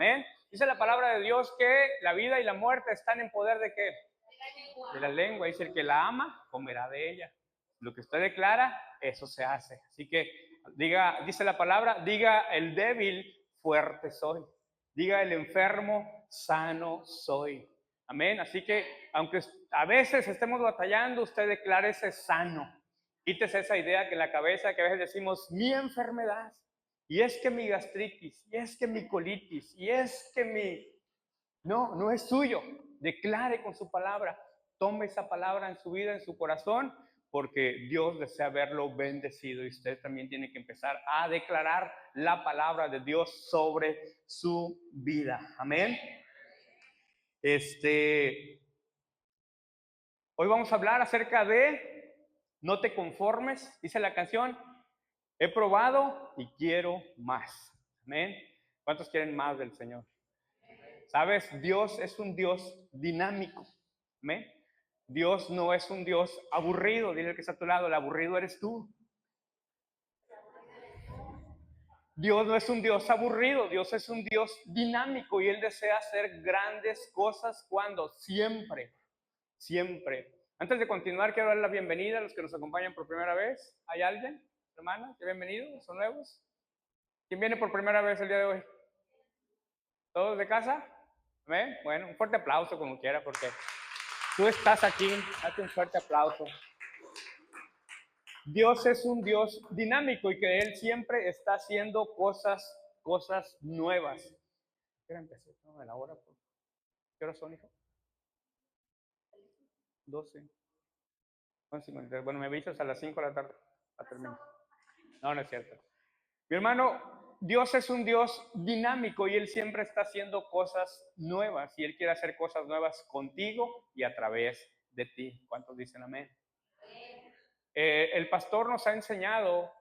Amén. Dice la palabra de Dios que la vida y la muerte están en poder ¿de qué? De la lengua. Dice, el que la ama, comerá de ella. Lo que usted declara, eso se hace. Así que diga, dice la palabra, diga el débil, fuerte soy. Diga el enfermo, sano soy. Amén. Así que, aunque a veces estemos batallando, usted declárese sano. Quítese esa idea que en la cabeza, que a veces decimos, mi enfermedad, y es que mi gastritis, y es que mi colitis, y es que mi... No, no es suyo. Declare con su palabra. Tome esa palabra en su vida, en su corazón, porque Dios desea verlo bendecido y usted también tiene que empezar a declarar la palabra de Dios sobre su vida. Amén. Hoy vamos a hablar acerca de no te conformes, dice la canción. He probado y quiero más. Amén. ¿Cuántos quieren más del Señor? ¿Sabes? Dios es un Dios dinámico. ¿Amén? Dios no es un Dios aburrido. Dile al que está a tu lado, el aburrido eres tú. Dios no es un Dios aburrido, Dios es un Dios dinámico y Él desea hacer grandes cosas cuando, siempre, siempre. Antes de continuar, quiero dar la bienvenida a los que nos acompañan por primera vez. ¿Hay alguien, hermana? Bienvenidos, ¿son nuevos? ¿Quién viene por primera vez el día de hoy? ¿Todos de casa? ¿Amén? Bueno, un fuerte aplauso como quiera porque tú estás aquí. Hazte un fuerte aplauso. Dios es un Dios dinámico y que Él siempre está haciendo cosas nuevas. ¿Qué hora empecé? No, la hora. ¿Qué hora son, hijo? 12. Bueno, me avisas a las 5 de la tarde. A terminar. No, no es cierto. Mi hermano, Dios es un Dios dinámico y Él siempre está haciendo cosas nuevas y Él quiere hacer cosas nuevas contigo y a través de ti. ¿Cuántos dicen amén? El pastor nos ha enseñado,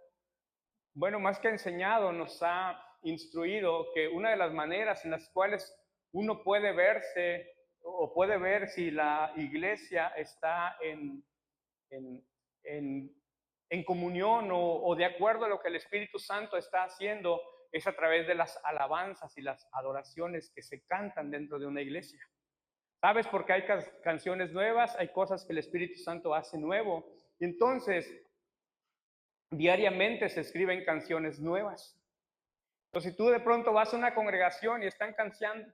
bueno, más que enseñado, nos ha instruido que una de las maneras en las cuales uno puede verse o puede ver si la iglesia está en, en, en comunión o de acuerdo a lo que el Espíritu Santo está haciendo es a través de las alabanzas y las adoraciones que se cantan dentro de una iglesia. ¿Sabes? Porque hay canciones nuevas, hay cosas que el Espíritu Santo hace nuevo. Y entonces, diariamente se escriben canciones nuevas. Entonces, si tú de pronto vas a una congregación y están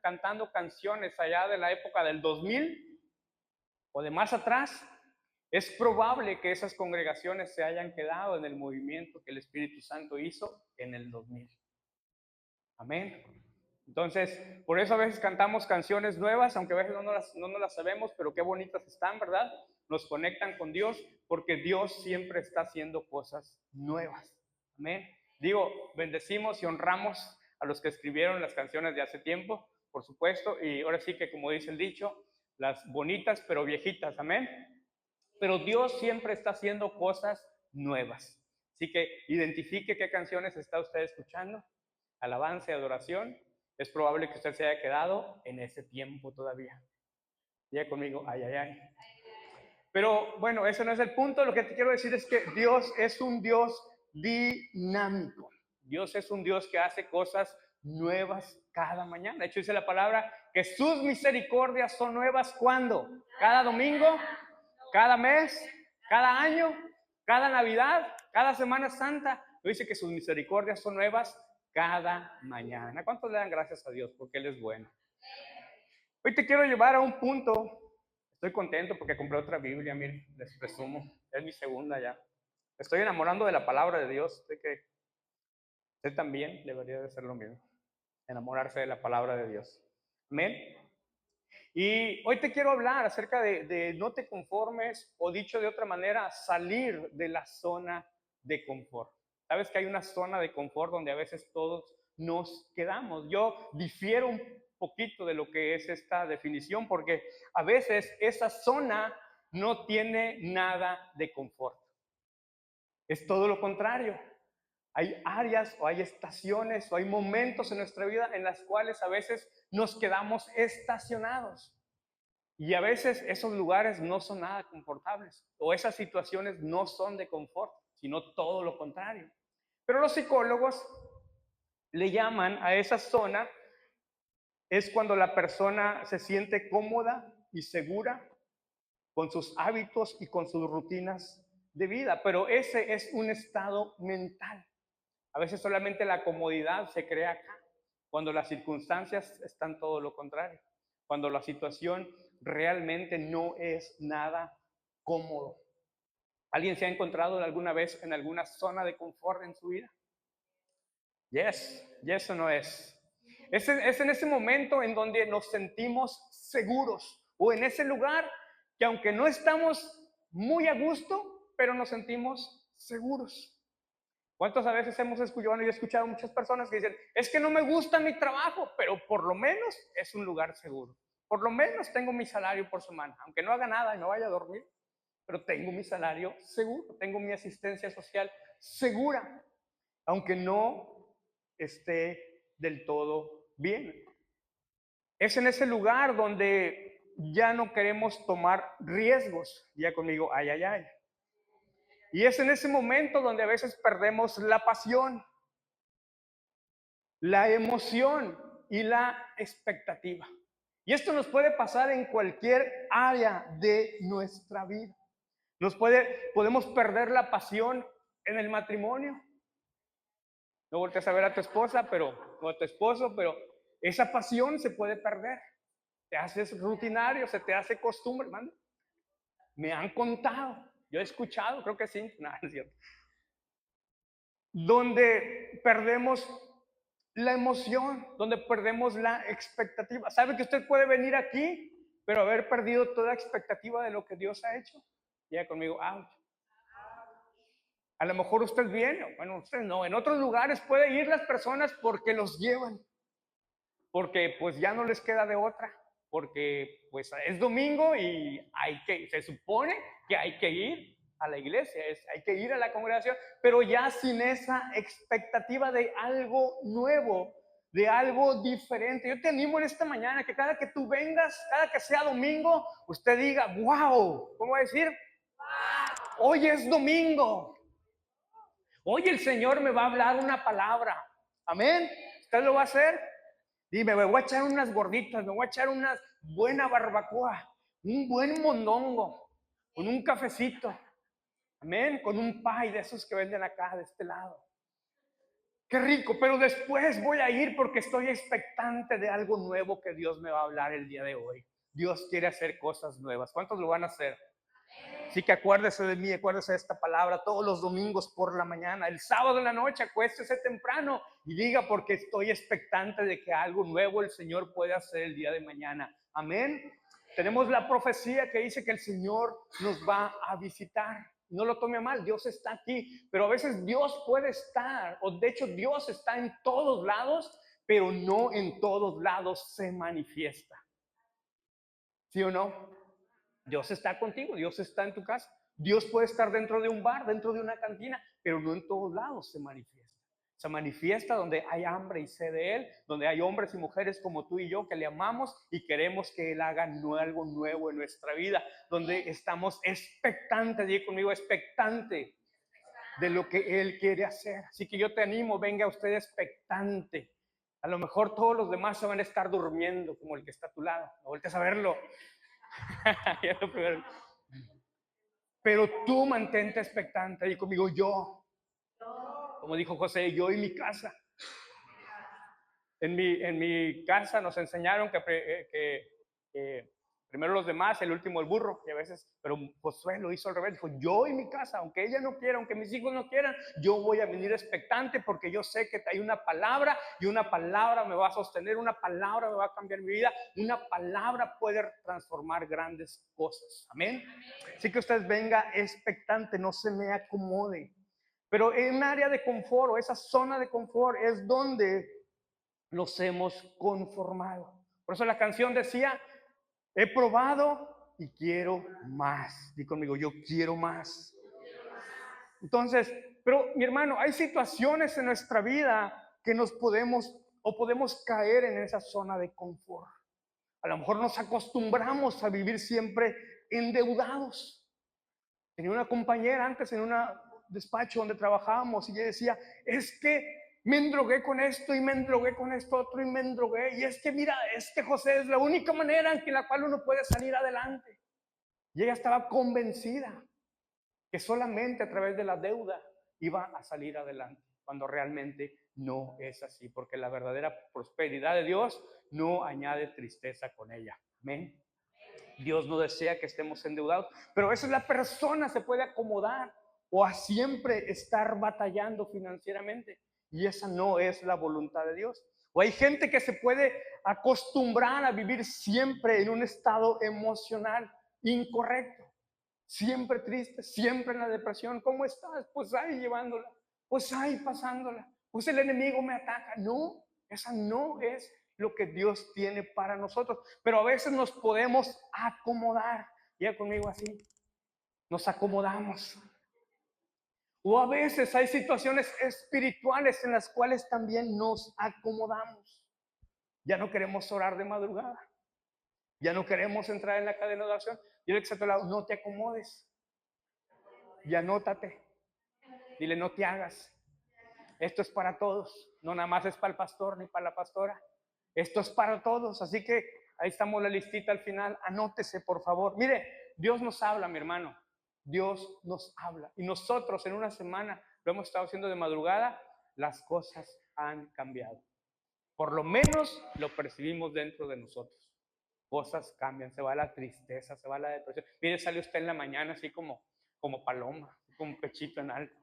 cantando canciones allá de la época del 2000 o de más atrás, es probable que esas congregaciones se hayan quedado en el movimiento que el Espíritu Santo hizo en el 2000. Amén. Entonces, por eso a veces cantamos canciones nuevas, aunque a veces no las sabemos, pero qué bonitas están, ¿verdad? Nos conectan con Dios, porque Dios siempre está haciendo cosas nuevas. Amén. Digo, bendecimos y honramos a los que escribieron las canciones de hace tiempo, por supuesto, y ahora sí que, como dice el dicho, las bonitas pero viejitas, amén. Pero Dios siempre está haciendo cosas nuevas. Así que identifique qué canciones está usted escuchando, alabanza y adoración. Es probable que usted se haya quedado en ese tiempo todavía. Diga conmigo, ay, ay, ay. Pero bueno, ese no es el punto. Lo que te quiero decir es que Dios es un Dios dinámico. Dios es un Dios que hace cosas nuevas cada mañana. De hecho, dice la palabra que sus misericordias son nuevas. ¿Cuándo? Cada domingo, cada mes, cada año, cada Navidad, cada Semana Santa. Dice que sus misericordias son nuevas cada mañana. ¿Cuántos le dan gracias a Dios? Porque Él es bueno. Hoy te quiero llevar a un punto. Estoy contento porque compré otra Biblia, miren, les presumo. Es mi segunda ya. Estoy enamorando de la palabra de Dios. Sé que usted también debería de hacer lo mismo. Enamorarse de la palabra de Dios. Amén. Y hoy te quiero hablar acerca de no te conformes, o dicho de otra manera, salir de la zona de confort. Sabes que hay una zona de confort donde a veces todos nos quedamos. Yo difiero un poquito de lo que es esta definición porque a veces esa zona no tiene nada de confort. Es todo lo contrario. Hay áreas o hay estaciones o hay momentos en nuestra vida en las cuales a veces nos quedamos estacionados. Y a veces esos lugares no son nada confortables o esas situaciones no son de confort, sino todo lo contrario. Pero los psicólogos le llaman a esa zona es cuando la persona se siente cómoda y segura con sus hábitos y con sus rutinas de vida, pero ese es un estado mental. A veces solamente la comodidad se crea acá, cuando las circunstancias están todo lo contrario, cuando la situación realmente no es nada cómodo. ¿Alguien se ha encontrado alguna vez en alguna zona de confort en su vida? Yes o no es. Es en ese momento en donde nos sentimos seguros, o en ese lugar que aunque no estamos muy a gusto, pero nos sentimos seguros. ¿Cuántas veces hemos escuchado? Bueno, yo he escuchado muchas personas que dicen, es que no me gusta mi trabajo, pero por lo menos es un lugar seguro. Por lo menos tengo mi salario por semana, aunque no haga nada y no vaya a dormir, pero tengo mi salario seguro, tengo mi asistencia social segura, aunque no esté del todo bien. Es en ese lugar donde ya no queremos tomar riesgos. Ya conmigo, ay, ay, ay. Y es en ese momento donde a veces perdemos la pasión, la emoción y la expectativa. Y esto nos puede pasar en cualquier área de nuestra vida. Podemos perder la pasión en el matrimonio. No volteas a ver a tu esposa, o a tu esposo, pero esa pasión se puede perder. Te haces rutinario, se te hace costumbre, hermano. Me han contado, yo he escuchado, creo que sí, no, es cierto. Donde perdemos la emoción, donde perdemos la expectativa. ¿Sabe que usted puede venir aquí, pero haber perdido toda expectativa de lo que Dios ha hecho? Ya conmigo, ouch. A lo mejor usted viene, bueno, usted no, en otros lugares puede ir las personas porque los llevan, porque pues ya no les queda de otra, porque pues es domingo y se supone que hay que ir a la iglesia, hay que ir a la congregación, pero ya sin esa expectativa de algo nuevo, de algo diferente. Yo te animo en esta mañana que cada que tú vengas, cada que sea domingo, usted diga, wow, ¿cómo va a decir? Hoy es domingo. Hoy el Señor me va a hablar una palabra. Amén. ¿Usted lo va a hacer? Dime, me voy a echar unas gorditas, me voy a echar una buena barbacoa, un buen mondongo, con un cafecito. Amén. Con un pie de esos que venden acá, de este lado. Qué rico, pero después voy a ir porque estoy expectante de algo nuevo que Dios me va a hablar el día de hoy. Dios quiere hacer cosas nuevas. ¿Cuántos lo van a hacer? Así que acuérdese de mí, acuérdese de esta palabra todos los domingos por la mañana. El sábado en la noche, acuéstese temprano y diga, porque estoy expectante de que algo nuevo el Señor puede hacer el día de mañana. Amén. Tenemos la profecía que dice que el Señor nos va a visitar. No lo tome a mal, Dios está aquí, pero a veces Dios puede estar, o de hecho Dios está en todos lados, pero no en todos lados se manifiesta. ¿Sí o no? Dios está contigo, Dios está en tu casa. Dios puede estar dentro de un bar, dentro de una cantina, pero no en todos lados se manifiesta. Se manifiesta donde hay hambre y sed de Él, donde hay hombres y mujeres como tú y yo que le amamos y queremos que Él haga algo nuevo en nuestra vida, donde estamos expectantes, diga conmigo, expectante de lo que Él quiere hacer. Así que yo te animo, venga usted expectante. A lo mejor todos los demás se van a estar durmiendo como el que está a tu lado. No voltees a verlo. Pero tú mantente expectante y conmigo yo, como dijo José, yo y mi casa. En mi casa nos enseñaron que primero los demás, el último el burro, y a veces, pero Josué lo hizo al revés, dijo, yo y mi casa, aunque ella no quiera, aunque mis hijos no quieran, yo voy a venir expectante porque yo sé que hay una palabra y una palabra me va a sostener, una palabra me va a cambiar mi vida, una palabra puede transformar grandes cosas. Amén. Así que usted venga expectante, no se me acomode. Pero en un área de confort o esa zona de confort es donde nos hemos conformado. Por eso la canción decía, he probado y quiero más. Di conmigo, yo quiero más. Entonces, pero mi hermano, hay situaciones en nuestra vida que nos podemos caer en esa zona de confort. A lo mejor nos acostumbramos a vivir siempre endeudados. Tenía una compañera antes en un despacho donde trabajábamos y ella decía, es que Me endrogué con esto y me endrogué con esto otro y me endrogué. Y es que mira, es que José es la única manera en la cual uno puede salir adelante. Y ella estaba convencida que solamente a través de la deuda iba a salir adelante, cuando realmente no es así, porque la verdadera prosperidad de Dios no añade tristeza con ella. Amén. Dios no desea que estemos endeudados, pero a veces la persona se puede acomodar o a siempre estar batallando financieramente, y esa no es la voluntad de Dios. O hay gente que se puede acostumbrar a vivir siempre en un estado emocional incorrecto, siempre triste, siempre en la depresión. ¿Cómo estás? Pues ahí llevándola, pues ahí pasándola, pues el enemigo me ataca. No, esa no es lo que Dios tiene para nosotros. Pero a veces nos podemos acomodar. Ya conmigo así, nos acomodamos. O a veces hay situaciones espirituales en las cuales también nos acomodamos. Ya no queremos orar de madrugada. Ya no queremos entrar en la cadena de oración. Dile que está a tu lado, no te acomodes. Y anótate. Dile, no te hagas. Esto es para todos. No nada más es para el pastor ni para la pastora. Esto es para todos. Así que ahí estamos la listita al final. Anótese, por favor. Mire, Dios nos habla, mi hermano. Dios nos habla. Y nosotros en una semana lo hemos estado haciendo de madrugada. Las cosas han cambiado. Por lo menos lo percibimos dentro de nosotros. Cosas cambian, se va la tristeza, se va la depresión. Mire, sale usted en la mañana así como paloma, con pechito en alto.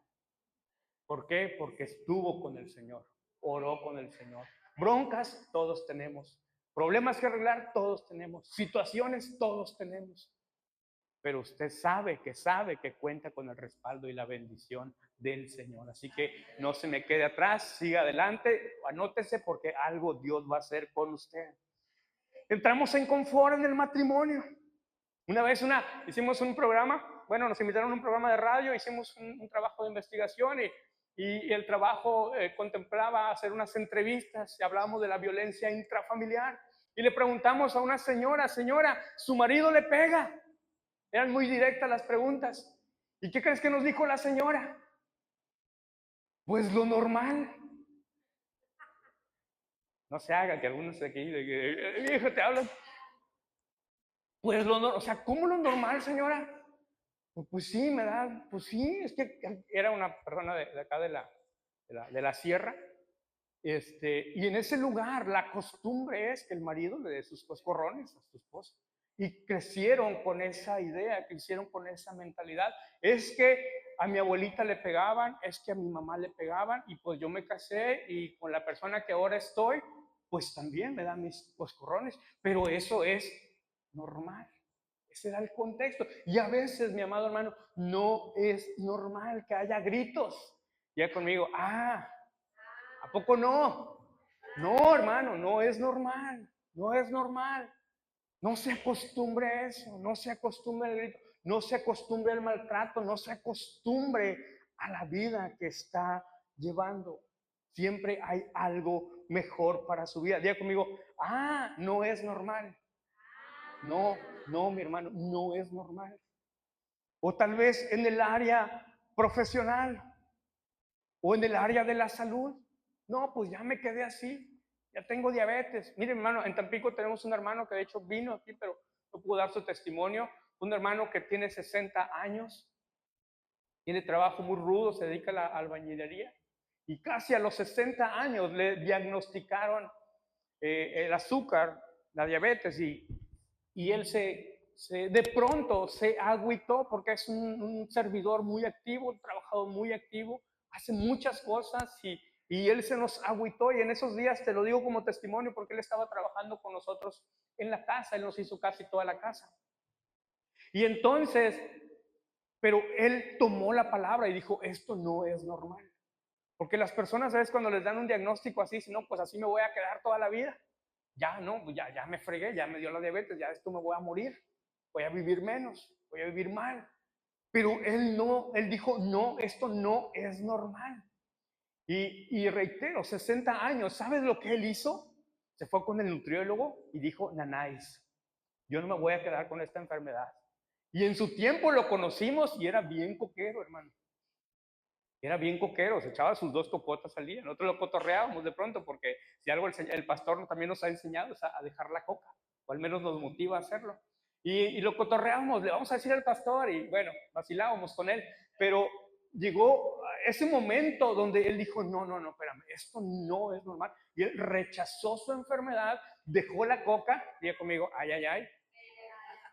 ¿Por qué? Porque estuvo con el Señor, oró con el Señor. Broncas todos tenemos, problemas que arreglar todos tenemos, situaciones todos tenemos. Pero usted sabe que cuenta con el respaldo y la bendición del Señor. Así que no se me quede atrás, siga adelante, anótese porque algo Dios va a hacer con usted. Entramos en confort en el matrimonio. Una vez hicimos un programa, bueno, nos invitaron a un programa de radio, hicimos un trabajo de investigación y el trabajo contemplaba hacer unas entrevistas y hablábamos de la violencia intrafamiliar. Y le preguntamos a una señora, ¿su marido le pega? Eran muy directas las preguntas. ¿Y qué crees que nos dijo la señora? Pues lo normal. No se haga que algunos de aquí, viejo, te hablan. Pues lo normal, o sea, ¿cómo lo normal, señora? Pues sí, me da, pues sí, es que era una persona de acá de la sierra, y en ese lugar la costumbre es que el marido le dé sus coscorrones a su esposa. Y crecieron con esa idea, crecieron con esa mentalidad. Es que a mi abuelita le pegaban, es que a mi mamá le pegaban, y pues yo me casé y con la persona que ahora estoy, pues también me dan mis coscorrones, pero eso es normal. Ese era el contexto. Y a veces, mi amado hermano, no es normal que haya gritos. Ya conmigo, ¿a poco no? No, hermano, no es normal. No es normal. No se acostumbre a eso. No se acostumbre al grito. No se acostumbre al maltrato. No se acostumbre a la vida que está llevando. Siempre hay algo mejor para su vida. Diga conmigo, no es normal. No, no, mi hermano, no es normal. O tal vez en el área profesional o en el área de la salud. No, pues ya me quedé así, ya tengo diabetes. Mire, hermano, en Tampico tenemos un hermano que de hecho vino aquí, pero no pudo dar su testimonio. Un hermano que tiene 60 años, tiene trabajo muy rudo, se dedica a la albañilería. Y casi a los 60 años le diagnosticaron el azúcar, la diabetes, y él de pronto se agüitó porque es un servidor muy activo, un trabajador muy activo, hace muchas cosas y él se nos agüitó, y en esos días te lo digo como testimonio porque él estaba trabajando con nosotros en la casa, él nos hizo casi toda la casa. Y entonces, pero él tomó la palabra y dijo, esto no es normal. Porque las personas, ¿sabes? Cuando les dan un diagnóstico así, si no, pues así me voy a quedar toda la vida. Ya no, ya me fregué, ya me dio la diabetes, ya esto me voy a morir, voy a vivir menos, voy a vivir mal. Pero él no, él dijo, no, esto no es normal. Y reitero, 60 años, ¿sabes lo que él hizo? Se fue con el nutriólogo y dijo, nanáis, yo no me voy a quedar con esta enfermedad. Y en su tiempo lo conocimos y era bien coquero, hermano. Era bien coquero, se echaba sus 2 cocotas al día. Nosotros lo cotorreábamos de pronto porque si algo el pastor también nos ha enseñado es a dejar la coca, o al menos nos motiva a hacerlo. Y lo cotorreábamos, le vamos a decir al pastor y bueno, vacilábamos con él, pero llegó ese momento donde él dijo, no, no, no, espérame, esto no es normal. Y él rechazó su enfermedad, dejó la coca, diga conmigo, ay, ay, ay,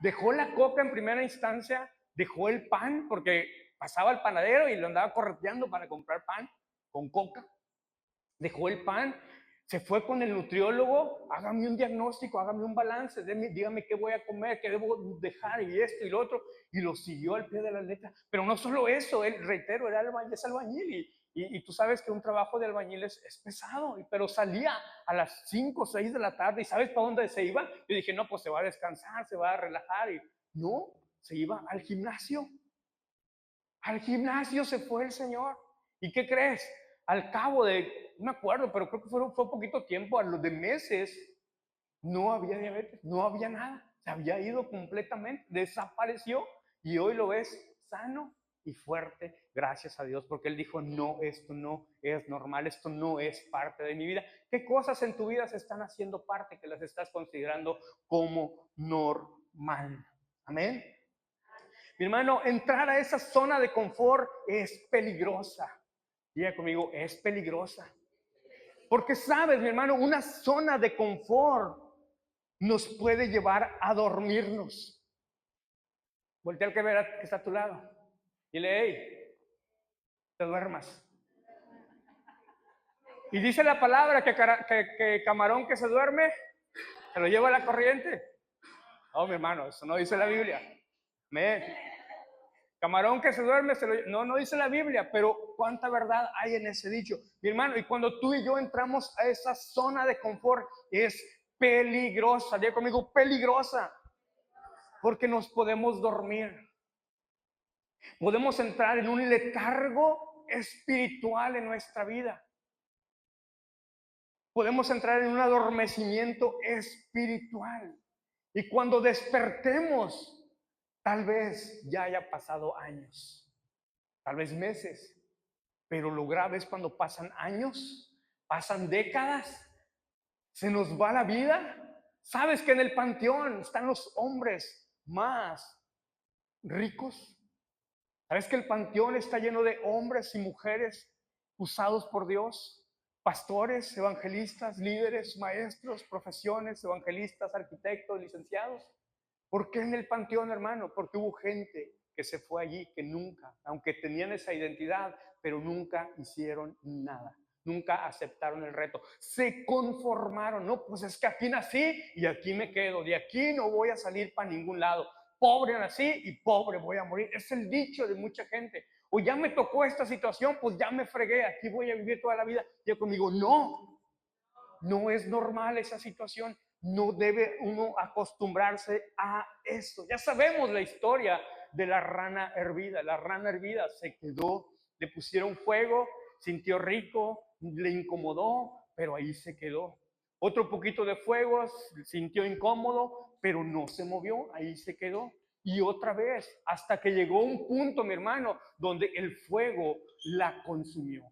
dejó la coca en primera instancia, dejó el pan, porque pasaba al panadero y lo andaba correteando para comprar pan con coca. Dejó el pan, se fue con el nutriólogo, hágame un diagnóstico, hágame un balance, dígame qué voy a comer, qué debo dejar y esto y lo otro, y lo siguió al pie de la letra. Pero no solo eso, él, reitero, es albañil y tú sabes que un trabajo de albañil es pesado, pero salía a las 5 o 6 de la tarde y ¿sabes para dónde se iba? Yo dije, no, pues se va a descansar, se va a relajar y no, se iba al gimnasio. Al gimnasio se fue el señor. ¿Y qué crees? Al cabo de, no me acuerdo, pero creo que fue poquito tiempo, a los de meses, no había diabetes, no había nada. Se había ido completamente, desapareció y hoy lo ves sano y fuerte, gracias a Dios, porque él dijo, no, esto no es normal, esto no es parte de mi vida. ¿Qué cosas en tu vida se están haciendo parte que las estás considerando como normal? Amén. Mi hermano, entrar a esa zona de confort es peligrosa. Diga conmigo, es peligrosa. Porque sabes, mi hermano, una zona de confort nos puede llevar a dormirnos. Voltea al que está a tu lado. Dile, hey, te duermas. Y dice la palabra que camarón que se duerme, se lo lleva a la corriente. Oh, mi hermano, eso no dice la Biblia. Camarón que se duerme, no dice la Biblia, pero cuánta verdad hay en ese dicho. Mi hermano, y cuando tú y yo entramos a esa zona de confort, es peligrosa. Diga conmigo, peligrosa. Porque nos podemos dormir. Podemos entrar en un letargo espiritual en nuestra vida. Podemos entrar en un adormecimiento espiritual. Y cuando despertemos, tal vez ya haya pasado años, tal vez meses. Pero lo grave es cuando pasan años, pasan décadas, se nos va la vida. Sabes que en el panteón están los hombres más ricos. Sabes que el panteón está lleno de hombres y mujeres usados por Dios. Pastores, evangelistas, líderes, maestros, profesiones, evangelistas, arquitectos, licenciados. ¿Por qué en el panteón, hermano? Porque hubo gente que se fue allí, que nunca, aunque tenían esa identidad, pero nunca hicieron nada. Nunca aceptaron el reto. Se conformaron. No, pues es que aquí nací y aquí me quedo. De aquí no voy a salir para ningún lado. Pobre nací y pobre voy a morir. Es el dicho de mucha gente. O ya me tocó esta situación, pues ya me fregué. Aquí voy a vivir toda la vida. Yo conmigo, no. No es normal esa situación. No debe uno acostumbrarse a eso. Ya sabemos la historia de la rana hervida. La rana hervida se quedó, le pusieron fuego, sintió rico, le incomodó, pero ahí se quedó. Otro poquito de fuego, sintió incómodo, pero no se movió, ahí se quedó. Y otra vez, hasta que llegó un punto, mi hermano, donde el fuego la consumió,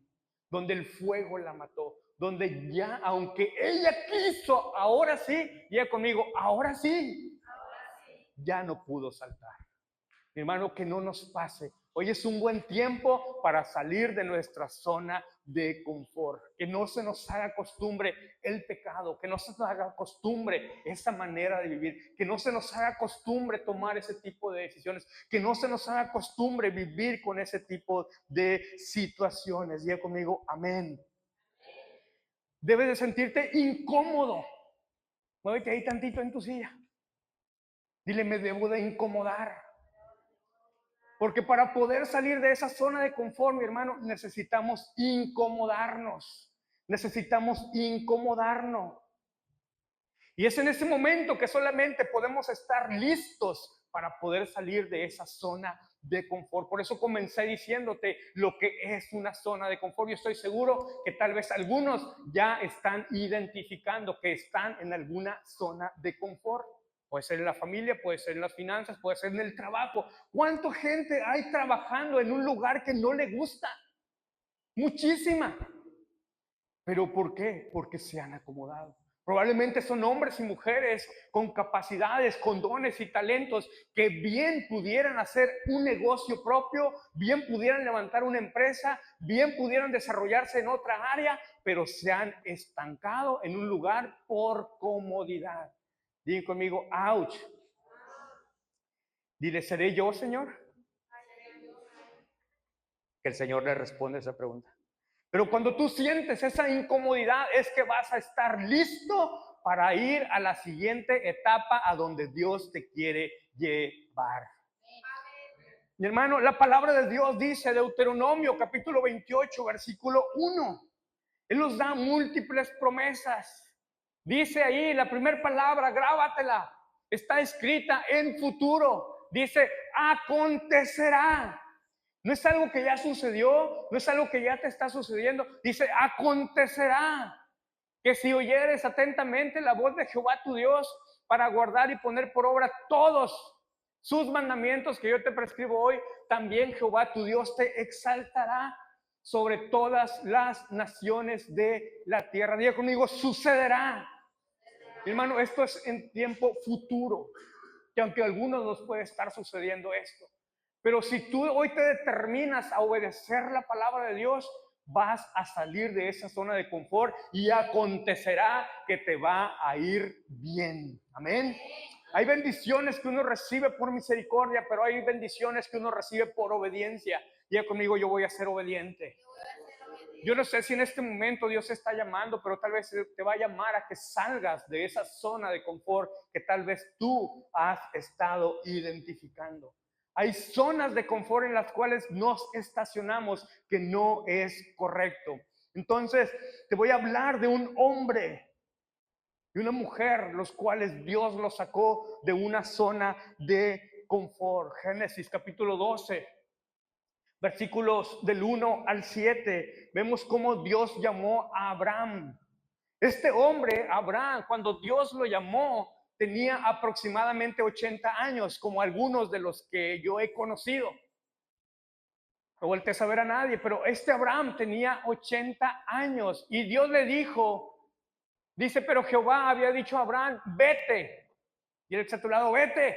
donde el fuego la mató, donde ya, aunque ella quiso, ahora sí, ya conmigo, ahora sí, ya no pudo saltar. Mi hermano, que no nos pase. Hoy es un buen tiempo para salir de nuestra zona de confort. Que no se nos haga costumbre el pecado, que no se nos haga costumbre esa manera de vivir, que no se nos haga costumbre tomar ese tipo de decisiones, que no se nos haga costumbre vivir con ese tipo de situaciones. Diga conmigo, amén. Debes de sentirte incómodo. Muévete ahí tantito en tu silla. Dile, me debo de incomodar. Porque para poder salir de esa zona de confort, mi hermano, necesitamos incomodarnos. Necesitamos incomodarnos. Y es en ese momento que solamente podemos estar listos para poder salir de esa zona de confort. Por eso comencé diciéndote lo que es una zona de confort. Yo estoy seguro que tal vez algunos ya están identificando que están en alguna zona de confort. Puede ser en la familia, puede ser en las finanzas, puede ser en el trabajo. ¿Cuánta gente hay trabajando en un lugar que no le gusta? muchísima. ¿Pero por qué? Porque se han acomodado. Probablemente son hombres y mujeres con capacidades, con dones y talentos que bien pudieran hacer un negocio propio, bien pudieran levantar una empresa, bien pudieran desarrollarse en otra área, pero se han estancado en un lugar por comodidad. Digan conmigo, ouch. Dile, ¿seré yo, Señor? Que el Señor le responde esa pregunta. Pero cuando tú sientes esa incomodidad es que vas a estar listo para ir a la siguiente etapa a donde Dios te quiere llevar. Mi hermano, la palabra de Dios dice, Deuteronomio capítulo 28, versículo 1. Él nos da múltiples promesas. Dice ahí la primera palabra, grábatela. Está escrita en futuro. Dice, acontecerá. No es algo que ya sucedió, no es algo que ya te está sucediendo. Dice, acontecerá que si oyeres atentamente la voz de Jehová tu Dios para guardar y poner por obra todos sus mandamientos que yo te prescribo hoy, también Jehová tu Dios te exaltará sobre todas las naciones de la tierra. Diga conmigo, sucederá. Mi hermano, esto es en tiempo futuro, que aunque a algunos nos puede estar sucediendo esto, pero si tú hoy te determinas a obedecer la palabra de Dios, vas a salir de esa zona de confort y acontecerá que te va a ir bien. Amén. Hay bendiciones que uno recibe por misericordia, pero hay bendiciones que uno recibe por obediencia. Diga conmigo, yo voy a ser obediente. Yo no sé si en este momento Dios te está llamando, pero tal vez te va a llamar a que salgas de esa zona de confort que tal vez tú has estado identificando. Hay zonas de confort en las cuales nos estacionamos que no es correcto. Entonces, te voy a hablar de un hombre y una mujer, los cuales Dios los sacó de una zona de confort. Génesis capítulo 12. Versículos del 1 al 7, vemos cómo Dios llamó a Abraham. Este hombre, Abraham, cuando Dios lo llamó, tenía aproximadamente 80 años, como algunos de los que yo he conocido. No volteé a saber a nadie, pero este Abraham tenía 80 años y Dios le dijo, dice, pero Jehová había dicho a Abraham, vete. Y él está a tu lado, vete.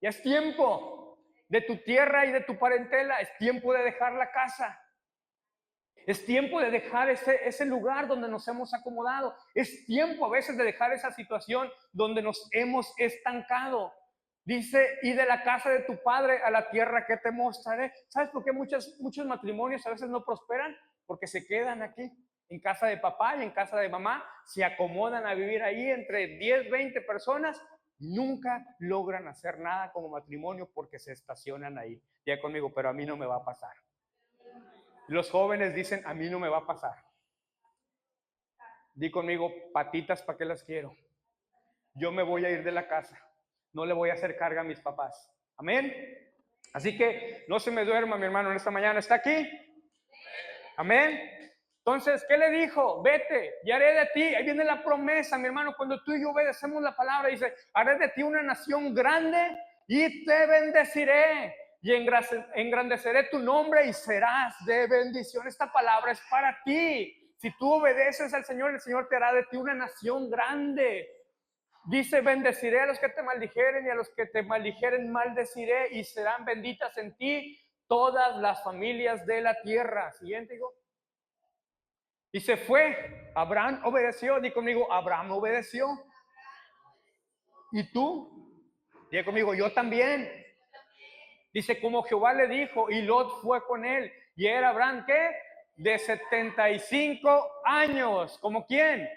Ya es tiempo de tu tierra y de tu parentela, es tiempo de dejar la casa. Es tiempo de dejar ese lugar donde nos hemos acomodado. Es tiempo a veces de dejar esa situación donde nos hemos estancado. Dice, y de la casa de tu padre a la tierra que te mostraré. ¿Sabes por qué muchos matrimonios a veces no prosperan? Porque se quedan aquí, en casa de papá y en casa de mamá, se acomodan a vivir ahí entre 10, 20 personas. Nunca logran hacer nada como matrimonio porque se estacionan ahí. Ya conmigo, pero a mí no me va a pasar. Los jóvenes dicen, a mí no me va a pasar. Di conmigo, patitas, ¿para qué las quiero? Yo me voy a ir de la casa. No le voy a hacer carga a mis papás. Amén. Así que no se me duerma, mi hermano, en esta mañana. ¿Está aquí? Amén. Entonces, ¿qué le dijo? Vete y haré de ti. Ahí viene la promesa, mi hermano. Cuando tú y yo obedecemos la palabra, dice, haré de ti una nación grande y te bendeciré. Y engrandeceré tu nombre y serás de bendición. Esta palabra es para ti. Si tú obedeces al Señor, el Señor te hará de ti una nación grande. Dice, bendeciré a los que te maldijeren y a los que te maldijeren maldeciré y serán benditas en ti todas las familias de la tierra. Siguiente, digo. Y se fue. Abraham obedeció. Di conmigo, Abraham obedeció. ¿Y tú? Di conmigo, yo también. Dice, como Jehová le dijo, y Lot fue con él. Y era Abraham, ¿qué? De 75 años. ¿Como quién?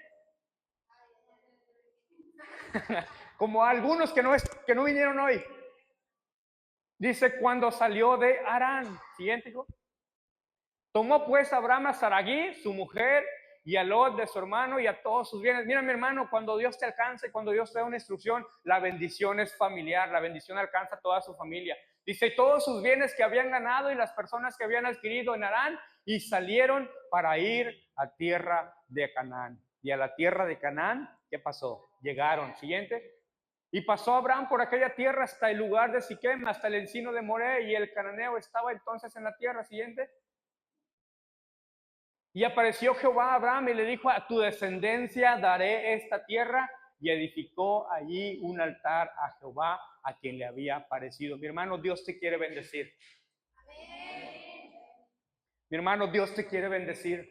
Como algunos que no vinieron hoy. Dice, cuando salió de Harán. Siguiente, hijo. Tomó pues Abraham a Saraí, su mujer, y a Lot de su hermano y a todos sus bienes. Mira, mi hermano, cuando Dios te alcance, cuando Dios te da una instrucción, la bendición es familiar, la bendición alcanza a toda su familia. Dice, todos sus bienes que habían ganado y las personas que habían adquirido en Harán, y salieron para ir a tierra de Canaán. Y a la tierra de Canaán, ¿qué pasó? Llegaron. Siguiente. Y pasó Abraham por aquella tierra hasta el lugar de Siquem, hasta el encino de Moré, y el cananeo estaba entonces en la tierra. Siguiente. Y apareció Jehová a Abraham y le dijo: a tu descendencia daré esta tierra. Y edificó allí un altar a Jehová, a quien le había aparecido. Mi hermano, Dios te quiere bendecir. Mi hermano, Dios te quiere bendecir.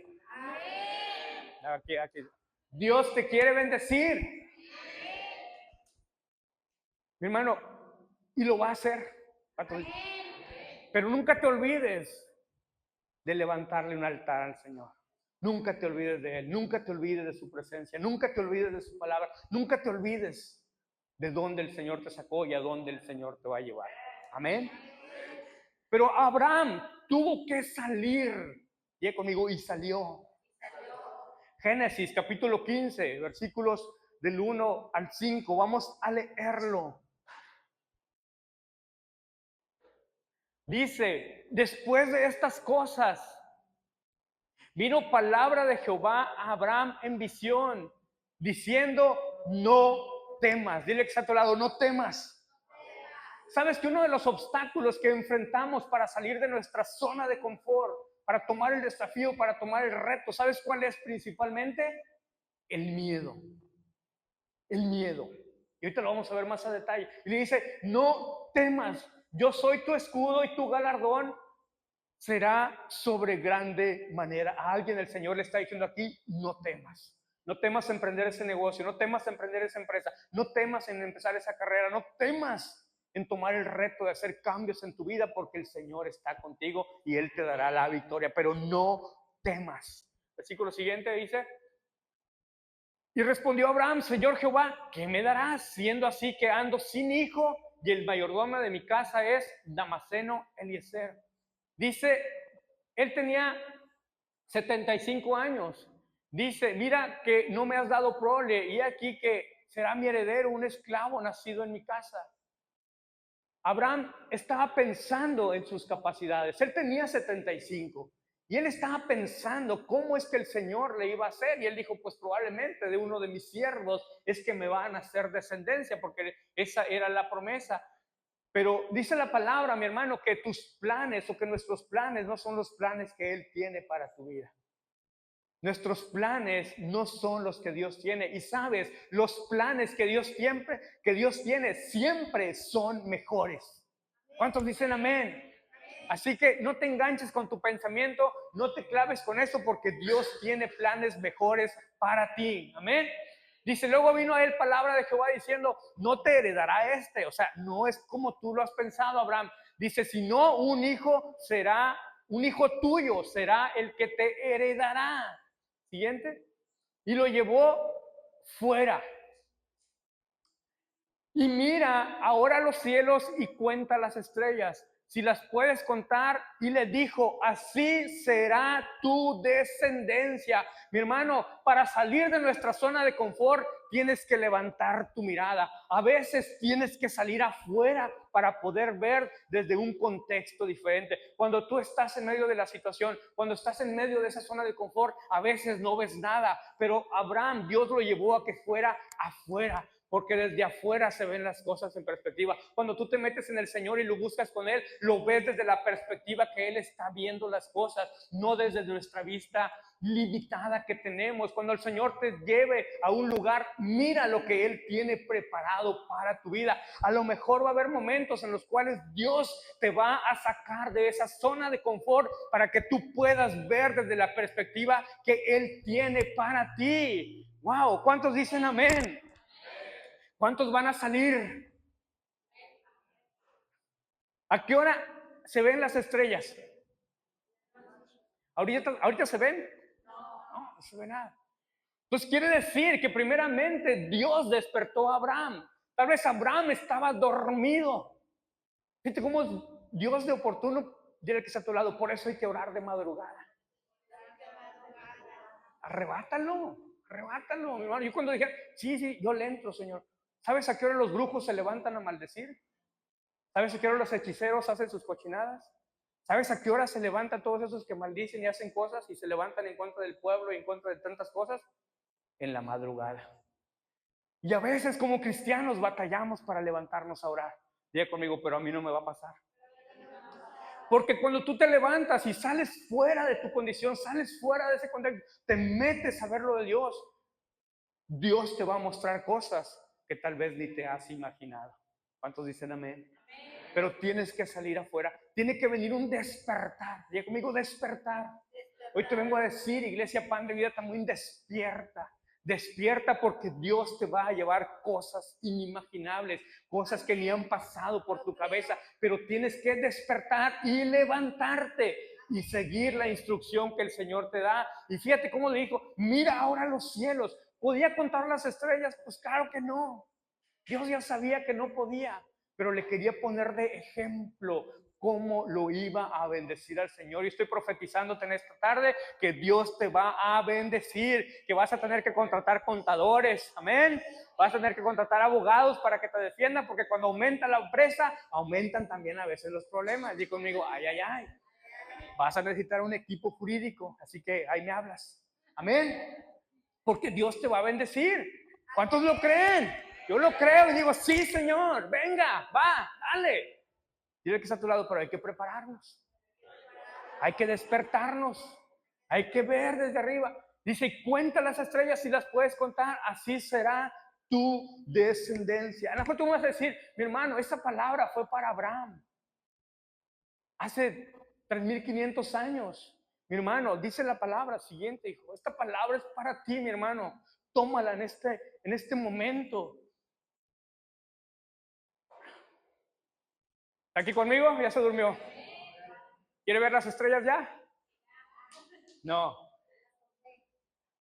Aquí. Dios te quiere bendecir. Mi hermano, y lo va a hacer. Pero nunca te olvides de levantarle un altar al Señor. Nunca te olvides de Él, nunca te olvides de su presencia, nunca te olvides de su palabra, nunca te olvides de dónde el Señor te sacó y a dónde el Señor te va a llevar. Amén. Pero Abraham tuvo que salir. Diga conmigo, y salió. Génesis capítulo 15, versículos del 1 al 5. Vamos a leerlo. Dice: después de estas cosas, vino palabra de Jehová a Abraham en visión, diciendo: no temas. Dile que está a tu lado: no temas. Sabes que uno de los obstáculos que enfrentamos para salir de nuestra zona de confort, para tomar el desafío, para tomar el reto, ¿sabes cuál es principalmente? El miedo. El miedo. Y ahorita lo vamos a ver más a detalle. Y le dice: no temas, yo soy tu escudo y tu galardón será sobre grande manera. A alguien el Señor le está diciendo aquí: no temas. No temas en emprender ese negocio, no temas en emprender esa empresa, no temas en empezar esa carrera, no temas en tomar el reto de hacer cambios en tu vida, porque el Señor está contigo y Él te dará la victoria. Pero no temas. Versículo siguiente dice: y respondió Abraham: Señor Jehová, ¿qué me darás, siendo así que ando sin hijo y el mayordomo de mi casa es Damaseno Eliezer? Dice, él tenía 75 años. Dice: mira que no me has dado prole, y aquí que será mi heredero un esclavo nacido en mi casa. Abraham estaba pensando en sus capacidades. Él tenía 75 y él estaba pensando cómo es que el Señor le iba a hacer. Y él dijo: pues probablemente de uno de mis siervos es que me van a hacer descendencia, porque esa era la promesa. Pero dice la palabra, mi hermano, que tus planes o que nuestros planes no son los planes que Él tiene para tu vida. Nuestros planes no son los que Dios tiene. Y sabes, los planes que Dios tiene siempre son mejores. ¿Cuántos dicen amén? Así que no te enganches con tu pensamiento, no te claves con eso, porque Dios tiene planes mejores para ti. Amén. Dice: luego vino a él palabra de Jehová diciendo: no te heredará este. O sea, no es como tú lo has pensado, Abraham. Dice: sino un hijo tuyo será el que te heredará. Siguiente. Y lo llevó fuera. Y mira ahora los cielos y cuenta las estrellas, si las puedes contar. Y le dijo: así será tu descendencia. Mi hermano, para salir de nuestra zona de confort tienes que levantar tu mirada. A veces tienes que salir afuera para poder ver desde un contexto diferente. Cuando tú estás en medio de la situación, cuando estás en medio de esa zona de confort, a veces no ves nada. Pero Abraham, Dios lo llevó a que fuera afuera, porque desde afuera se ven las cosas en perspectiva. Cuando tú te metes en el Señor y lo buscas con Él, lo ves desde la perspectiva que Él está viendo las cosas, no desde nuestra vista limitada que tenemos. Cuando el Señor te lleve a un lugar, mira lo que Él tiene preparado para tu vida. A lo mejor va a haber momentos en los cuales Dios te va a sacar de esa zona de confort para que tú puedas ver desde la perspectiva que Él tiene para ti. Wow, ¿cuántos dicen amén? ¿Cuántos van a salir? ¿A qué hora se ven las estrellas? ¿Ahorita se ven? No se ve nada. Entonces quiere decir que primeramente Dios despertó a Abraham. Tal vez Abraham estaba dormido. Fíjate cómo es Dios de oportuno. Dile que está a tu lado: por eso hay que orar de madrugada. Arrebátalo, arrebátalo, mi hermano. Yo cuando dije: sí, yo le entro, Señor. ¿Sabes a qué hora los brujos se levantan a maldecir? ¿Sabes a qué hora los hechiceros hacen sus cochinadas? ¿Sabes a qué hora se levantan todos esos que maldicen y hacen cosas y se levantan en contra del pueblo y en contra de tantas cosas? En la madrugada. Y a veces como cristianos batallamos para levantarnos a orar. Diga conmigo: pero a mí no me va a pasar. Porque cuando tú te levantas y sales fuera de tu condición, sales fuera de ese contexto, te metes a ver lo de Dios, Dios te va a mostrar cosas que tal vez ni te has imaginado. ¿Cuántos dicen amén? Pero tienes que salir afuera. Tiene que venir un despertar. Diga conmigo, despertar. Hoy te vengo a decir, Iglesia Pan de Vida Tamuín, despierta. Despierta porque Dios te va a llevar cosas inimaginables, cosas que ni han pasado por tu cabeza, pero tienes que despertar y levantarte y seguir la instrucción que el Señor te da. Y fíjate cómo le dijo, mira ahora los cielos. ¿Podía contar las estrellas? Pues claro que no. Dios ya sabía que no podía, pero le quería poner de ejemplo cómo lo iba a bendecir al Señor. Y estoy profetizándote en esta tarde que Dios te va a bendecir, que vas a tener que contratar contadores, amén. Vas a tener que contratar abogados para que te defiendan, porque cuando aumenta la empresa, aumentan también a veces los problemas. Dí conmigo, ay, ay, ay. Vas a necesitar un equipo jurídico, así que ahí me hablas, amén. Porque Dios te va a bendecir. ¿Cuántos lo creen? Yo lo creo y digo, sí, Señor, venga, va, dale. Dile que está a tu lado, pero hay que prepararnos. Hay que despertarnos. Hay que ver desde arriba. Dice, cuenta las estrellas si las puedes contar, así será tu descendencia. A lo mejor tú me vas a decir, mi hermano, esa palabra fue para Abraham. Hace 3500 años. Mi hermano, dice la palabra siguiente, hijo. Esta palabra es para ti, mi hermano. Tómala en este momento. ¿Está aquí conmigo? Ya se durmió. ¿Quiere ver las estrellas ya? No.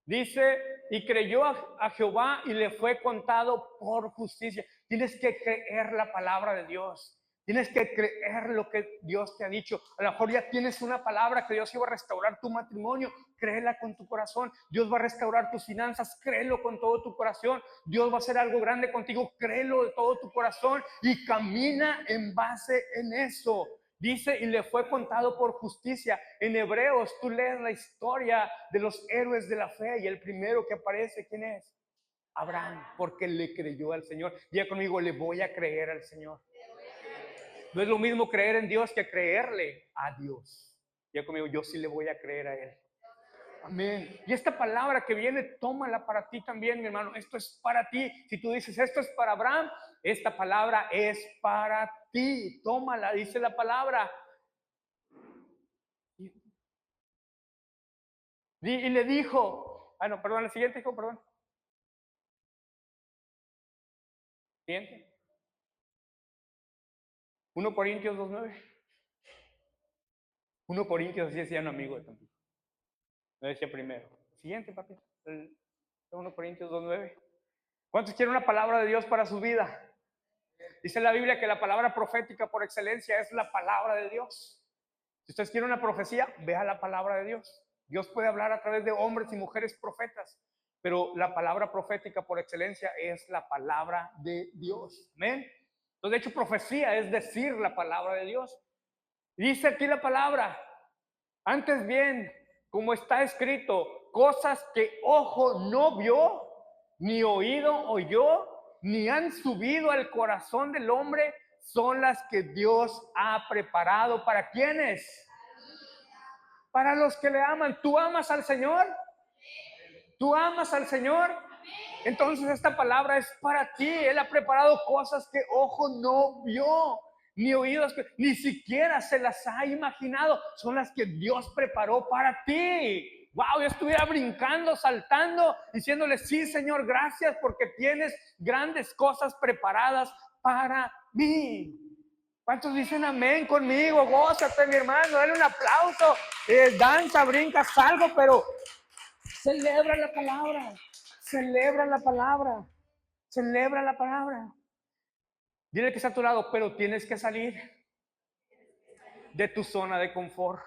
Dice, y creyó a Jehová y le fue contado por justicia. Tienes que creer la palabra de Dios. Tienes que creer lo que Dios te ha dicho. A lo mejor ya tienes una palabra que Dios iba a restaurar tu matrimonio. Créela con tu corazón. Dios va a restaurar tus finanzas. Créelo con todo tu corazón. Dios va a hacer algo grande contigo. Créelo de todo tu corazón y camina en base en eso. Dice, y le fue contado por justicia. En Hebreos tú lees la historia de los héroes de la fe y el primero que aparece, ¿quién es? Abraham, porque le creyó al Señor. Diga conmigo, le voy a creer al Señor. No es lo mismo creer en Dios que creerle a Dios. Diga conmigo, yo sí le voy a creer a Él. Amén. Y esta palabra que viene, tómala para ti también, mi hermano. Esto es para ti. Si tú dices, esto es para Abraham, esta palabra es para ti. Tómala, dice la palabra. Y le dijo, no, perdón, el siguiente hijo, perdón. Siguiente. 1 Corintios 2:9. 1 Corintios, así decía un amigo de Tampico. No decía primero. Siguiente, papi. 1 Corintios 2:9. ¿Cuántos quieren una palabra de Dios para su vida? Dice la Biblia que la palabra profética por excelencia es la palabra de Dios. Si ustedes quieren una profecía, vea la palabra de Dios. Dios puede hablar a través de hombres y mujeres profetas, pero la palabra profética por excelencia es la palabra de Dios. Amén. Entonces, de hecho, profecía es decir la palabra de Dios. Dice aquí la palabra, antes bien, como está escrito, cosas que ojo no vio, ni oído oyó, ni han subido al corazón del hombre, son las que Dios ha preparado. ¿Para quiénes? Para los que le aman. ¿Tú amas al Señor? ¿Tú amas al Señor? Entonces esta palabra es para ti. Él ha preparado cosas que ojo no vio, ni oídos, ni siquiera se las ha imaginado. Son las que Dios preparó para ti. Wow, yo estuviera brincando, saltando, diciéndole, sí, Señor, gracias porque tienes grandes cosas preparadas para mí. ¿Cuántos dicen amén conmigo? Gózate, mi hermano, dale un aplauso. Danza, brinca, salgo, pero celebra la palabra. Celebra la palabra. Celebra la palabra. Dile que está a tu lado, pero tienes que salir de tu zona de confort.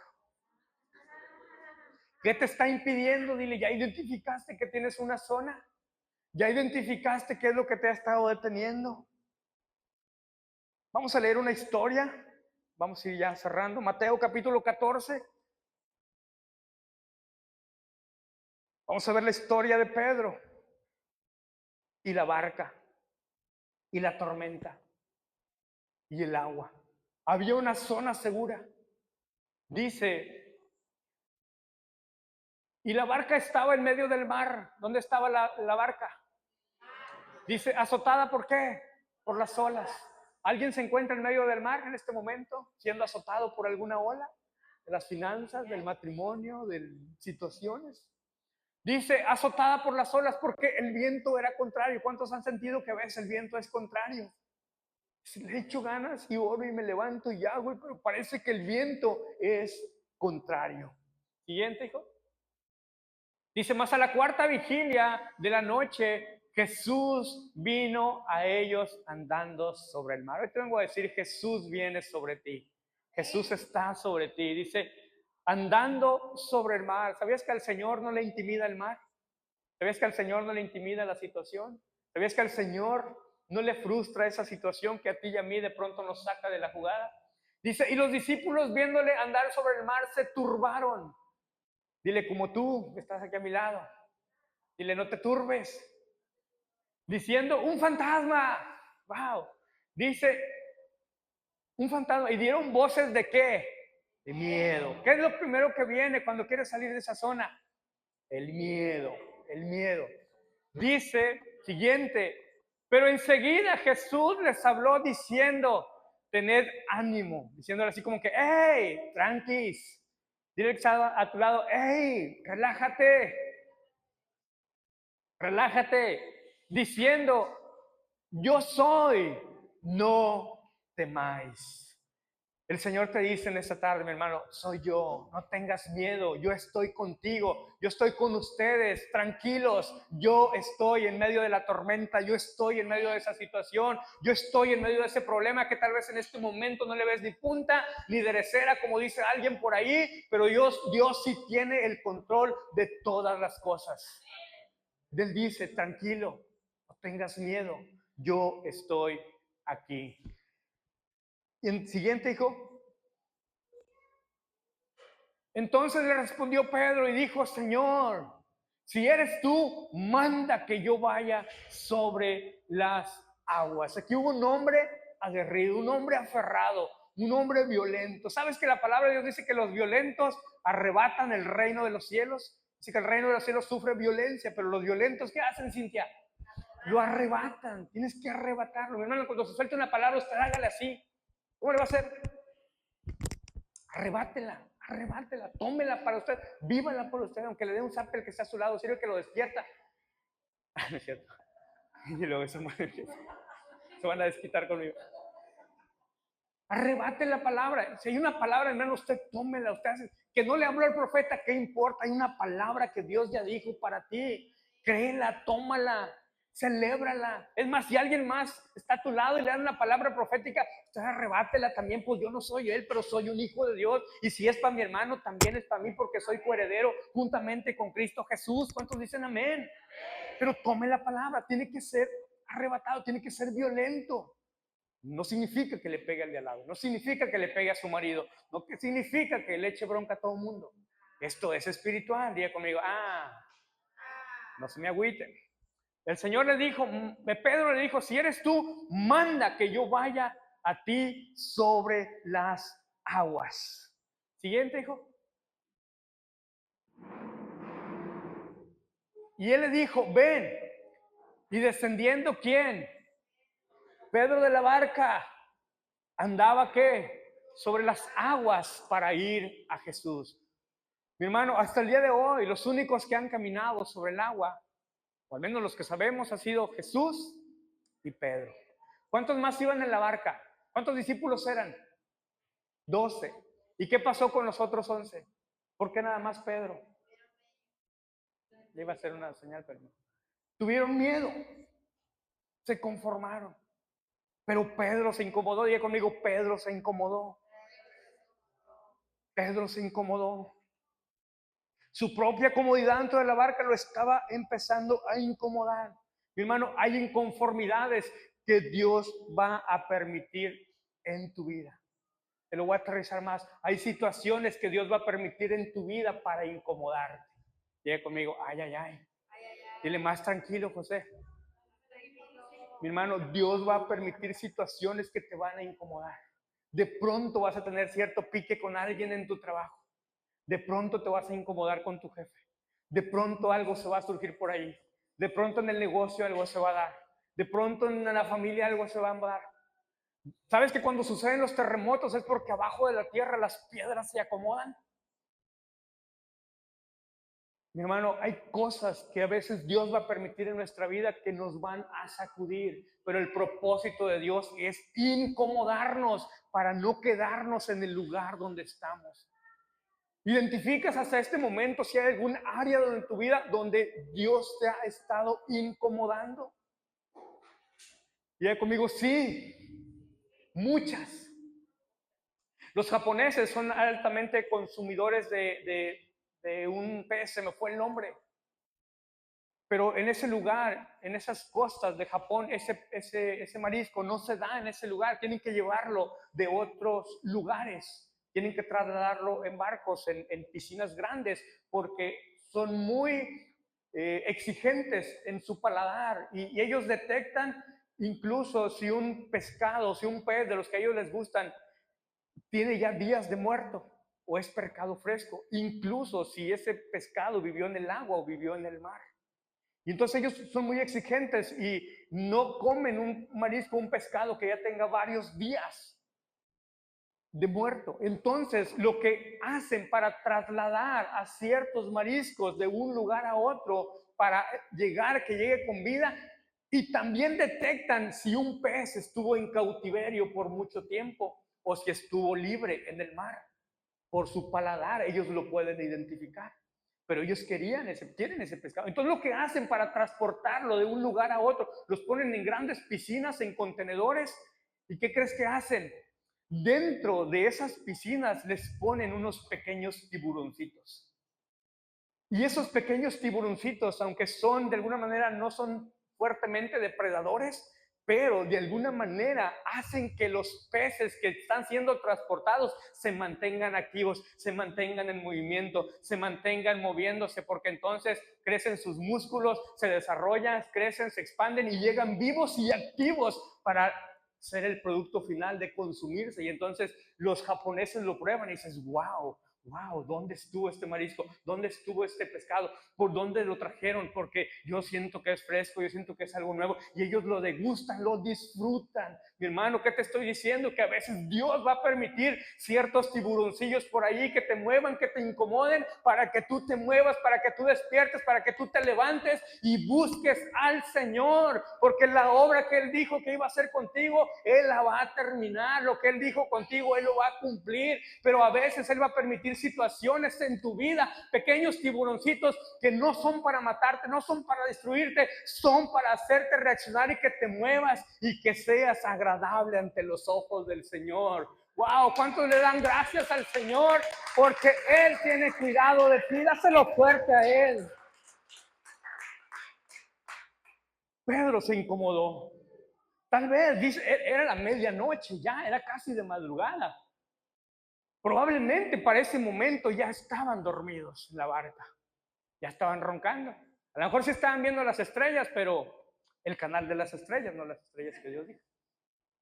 ¿Qué te está impidiendo? Dile, ¿ya identificaste que tienes una zona? ¿Ya identificaste qué es lo que te ha estado deteniendo? Vamos a leer una historia. Vamos a ir ya cerrando. Mateo capítulo 14. Vamos a ver la historia de Pedro y la barca y la tormenta y el agua. Había una zona segura. Dice, y la barca estaba en medio del mar. ¿Dónde estaba la barca? Dice, azotada, ¿por qué? Por las olas. ¿Alguien se encuentra en medio del mar en este momento, siendo azotado por alguna ola? De las finanzas, del matrimonio, de situaciones. Dice, azotada por las olas porque el viento era contrario. ¿Cuántos han sentido que a veces el viento es contrario? Si le echo ganas y oro y me levanto y hago, pero parece que el viento es contrario. Siguiente, hijo. Dice, más a la cuarta vigilia de la noche, Jesús vino a ellos andando sobre el mar. Hoy te vengo a decir, Jesús viene sobre ti. Jesús está sobre ti. Dice, andando sobre el mar. ¿Sabías que al Señor no le intimida el mar? ¿Sabías que al Señor no le intimida la situación? ¿Sabías que al Señor no le frustra esa situación que a ti y a mí de pronto nos saca de la jugada? Dice, y los discípulos viéndole andar sobre el mar se turbaron. Dile, como tú que estás aquí a mi lado, dile, no te turbes. Diciendo, un fantasma. Wow. Dice, un fantasma. Y dieron voces de qué? De miedo. ¿Qué es lo primero que viene cuando quieres salir de esa zona? El miedo, el miedo. Dice, siguiente, pero enseguida Jesús les habló diciendo, tened ánimo, diciéndole así como que, hey, tranquis. Dile a tu lado, hey, relájate, relájate, diciendo, yo soy, no temáis. El Señor te dice en esta tarde, mi hermano, soy yo, no tengas miedo, yo estoy contigo, yo estoy con ustedes, tranquilos, yo estoy en medio de la tormenta, yo estoy en medio de esa situación, yo estoy en medio de ese problema que tal vez en este momento no le ves ni punta ni derecera, como dice alguien por ahí, pero Dios sí tiene el control de todas las cosas. Él dice, tranquilo, no tengas miedo, yo estoy aquí. Y el siguiente, hijo. Entonces le respondió Pedro y dijo, Señor, si eres tú, manda que yo vaya sobre las aguas. Aquí hubo un hombre aguerrido, un hombre aferrado, un hombre violento. ¿Sabes que la palabra de Dios dice que los violentos arrebatan el reino de los cielos? Dice que el reino de los cielos sufre violencia, pero los violentos, ¿qué hacen, Cintia? Lo arrebatan. Tienes que arrebatarlo. Mi hermano, cuando se suelta una palabra, usted hágale así. ¿Cómo le va a hacer? Arrebátela, arrebátela, tómela para usted, vívala por usted, aunque le dé un zape el que está a su lado, sirve que lo despierta. No es cierto. Y luego se van a desquitar conmigo. Arrebate la palabra. Si hay una palabra, hermano, usted tómela. Usted hace, que no le habló el profeta, ¿qué importa? Hay una palabra que Dios ya dijo para ti. Créela, tómala, celébrala. Es más, si alguien más está a tu lado y le dan una palabra profética, usted arrebátela también. Pues yo no soy él, pero soy un hijo de Dios. Y si es para mi hermano, también es para mí, porque soy coheredero juntamente con Cristo Jesús. ¿Cuántos dicen amén? Pero tome la palabra. Tiene que ser arrebatado, tiene que ser violento. No significa que le pegue al de al lado, no significa que le pegue a su marido, no significa que le eche bronca a todo el mundo. Esto es espiritual. Diga conmigo, no se me agüiten. El Señor le dijo, Pedro le dijo, si eres tú, manda que yo vaya a ti sobre las aguas. Siguiente, hijo. Y él le dijo, ven. Y descendiendo, ¿quién? Pedro de la barca. Andaba, ¿qué? Sobre las aguas para ir a Jesús. Mi hermano, hasta el día de hoy, los únicos que han caminado sobre el agua, o al menos los que sabemos, ha sido Jesús y Pedro. ¿Cuántos más iban en la barca? ¿Cuántos discípulos eran? 12. ¿Y qué pasó con los otros 11? ¿Por qué nada más Pedro? Le iba a hacer una señal, pero no. Tuvieron miedo, se conformaron. Pero Pedro se incomodó. Diga conmigo, Pedro se incomodó. Pedro se incomodó. Su propia comodidad dentro de la barca lo estaba empezando a incomodar. Mi hermano, hay inconformidades que Dios va a permitir en tu vida. Te lo voy a aterrizar más. Hay situaciones que Dios va a permitir en tu vida para incomodarte. Diga conmigo, ay, ay, ay. Dile más tranquilo, José. Mi hermano, Dios va a permitir situaciones que te van a incomodar. De pronto vas a tener cierto pique con alguien en tu trabajo. De pronto te vas a incomodar con tu jefe. De pronto algo se va a surgir por ahí. De pronto en el negocio algo se va a dar. De pronto en la familia algo se va a dar. ¿Sabes que cuando suceden los terremotos es porque abajo de la tierra las piedras se acomodan? Mi hermano, hay cosas que a veces Dios va a permitir en nuestra vida que nos van a sacudir, pero el propósito de Dios es incomodarnos para no quedarnos en el lugar donde estamos. Identificas hasta este momento si hay algún área de tu vida donde Dios te ha estado incomodando. Y ahí conmigo, sí, muchas. Los japoneses son altamente consumidores de un pez, se me fue el nombre. Pero en ese lugar, en esas costas de Japón, ese marisco no se da en ese lugar. Tienen que llevarlo de otros lugares. Tienen que trasladarlo en barcos, en piscinas grandes, porque son muy exigentes en su paladar. Y ellos detectan incluso si un pescado, si un pez de los que a ellos les gustan, tiene ya días de muerto o es pescado fresco. Incluso si ese pescado vivió en el agua o vivió en el mar. Y entonces ellos son muy exigentes y no comen un marisco, un pescado que ya tenga varios días de muerto. Entonces lo que hacen para trasladar a ciertos mariscos de un lugar a otro para llegar, que llegue con vida, y también detectan si un pez estuvo en cautiverio por mucho tiempo o si estuvo libre en el mar. Por su paladar ellos lo pueden identificar. Pero ellos quieren ese pescado. Entonces lo que hacen para transportarlo de un lugar a otro, los ponen en grandes piscinas, en contenedores. ¿Y qué crees que hacen? Dentro de esas piscinas les ponen unos pequeños tiburoncitos. Y esos pequeños tiburoncitos, aunque son de alguna manera no son fuertemente depredadores, pero de alguna manera hacen que los peces que están siendo transportados se mantengan activos, se mantengan en movimiento, se mantengan moviéndose, porque entonces crecen sus músculos, se desarrollan, crecen, se expanden y llegan vivos y activos para ser el producto final de consumirse. Y entonces los japoneses lo prueban y dices, wow, wow, ¿dónde estuvo este marisco? ¿Dónde estuvo este pescado? ¿Por dónde lo trajeron? Porque yo siento que es fresco, yo siento que es algo nuevo y ellos lo degustan, lo disfrutan. Mi hermano, ¿qué te estoy diciendo? Que a veces Dios va a permitir ciertos tiburoncillos por ahí que te muevan, que te incomoden, para que tú te muevas, para que tú despiertes, para que tú te levantes y busques al Señor, porque la obra que Él dijo que iba a hacer contigo, Él la va a terminar. Lo que Él dijo contigo, Él lo va a cumplir, pero a veces Él va a permitir situaciones en tu vida, pequeños tiburoncitos que no son para matarte, no son para destruirte, son para hacerte reaccionar y que te muevas y que seas agradable ante los ojos del Señor. Wow, ¿cuántos le dan gracias al Señor? Porque Él tiene cuidado de ti. Dáselo fuerte a Él. Pedro se incomodó. Tal vez, dice, era la medianoche ya, era casi de madrugada. Probablemente para ese momento ya estaban dormidos en la barca, ya estaban roncando. A lo mejor sí estaban viendo las estrellas, pero el canal de las estrellas, no las estrellas que Dios dijo.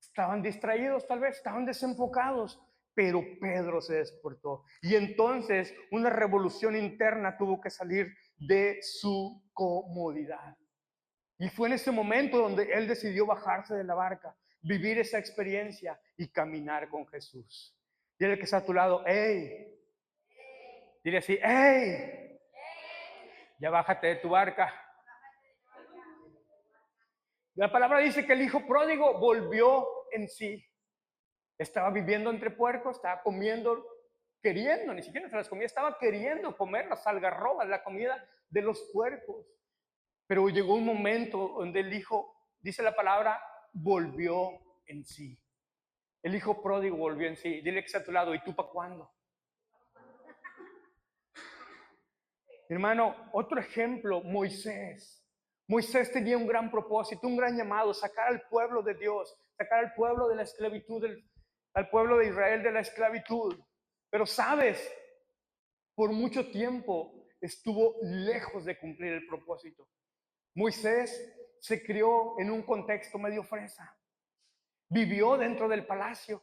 Estaban distraídos tal vez, estaban desenfocados, pero Pedro se despertó. Y entonces una revolución interna tuvo que salir de su comodidad. Y fue en ese momento donde él decidió bajarse de la barca, vivir esa experiencia y caminar con Jesús. Dile que está a tu lado, hey, dile así, hey, ya bájate de tu barca. La palabra dice que el hijo pródigo volvió en sí. Estaba viviendo entre puercos, estaba comiendo, queriendo, ni siquiera se las comía, estaba queriendo comer las algarrobas, la comida de los puercos. Pero llegó un momento donde el hijo, dice la palabra, volvió en sí. El hijo pródigo volvió en sí. Dile que está a tu lado, ¿y tú para cuándo? Hermano, otro ejemplo, Moisés. Moisés tenía un gran propósito, un gran llamado, sacar al pueblo de Dios, sacar al pueblo de la esclavitud, al pueblo de Israel de la esclavitud. Pero sabes, por mucho tiempo estuvo lejos de cumplir el propósito. Moisés se crió en un contexto medio fresa. Vivió dentro del palacio.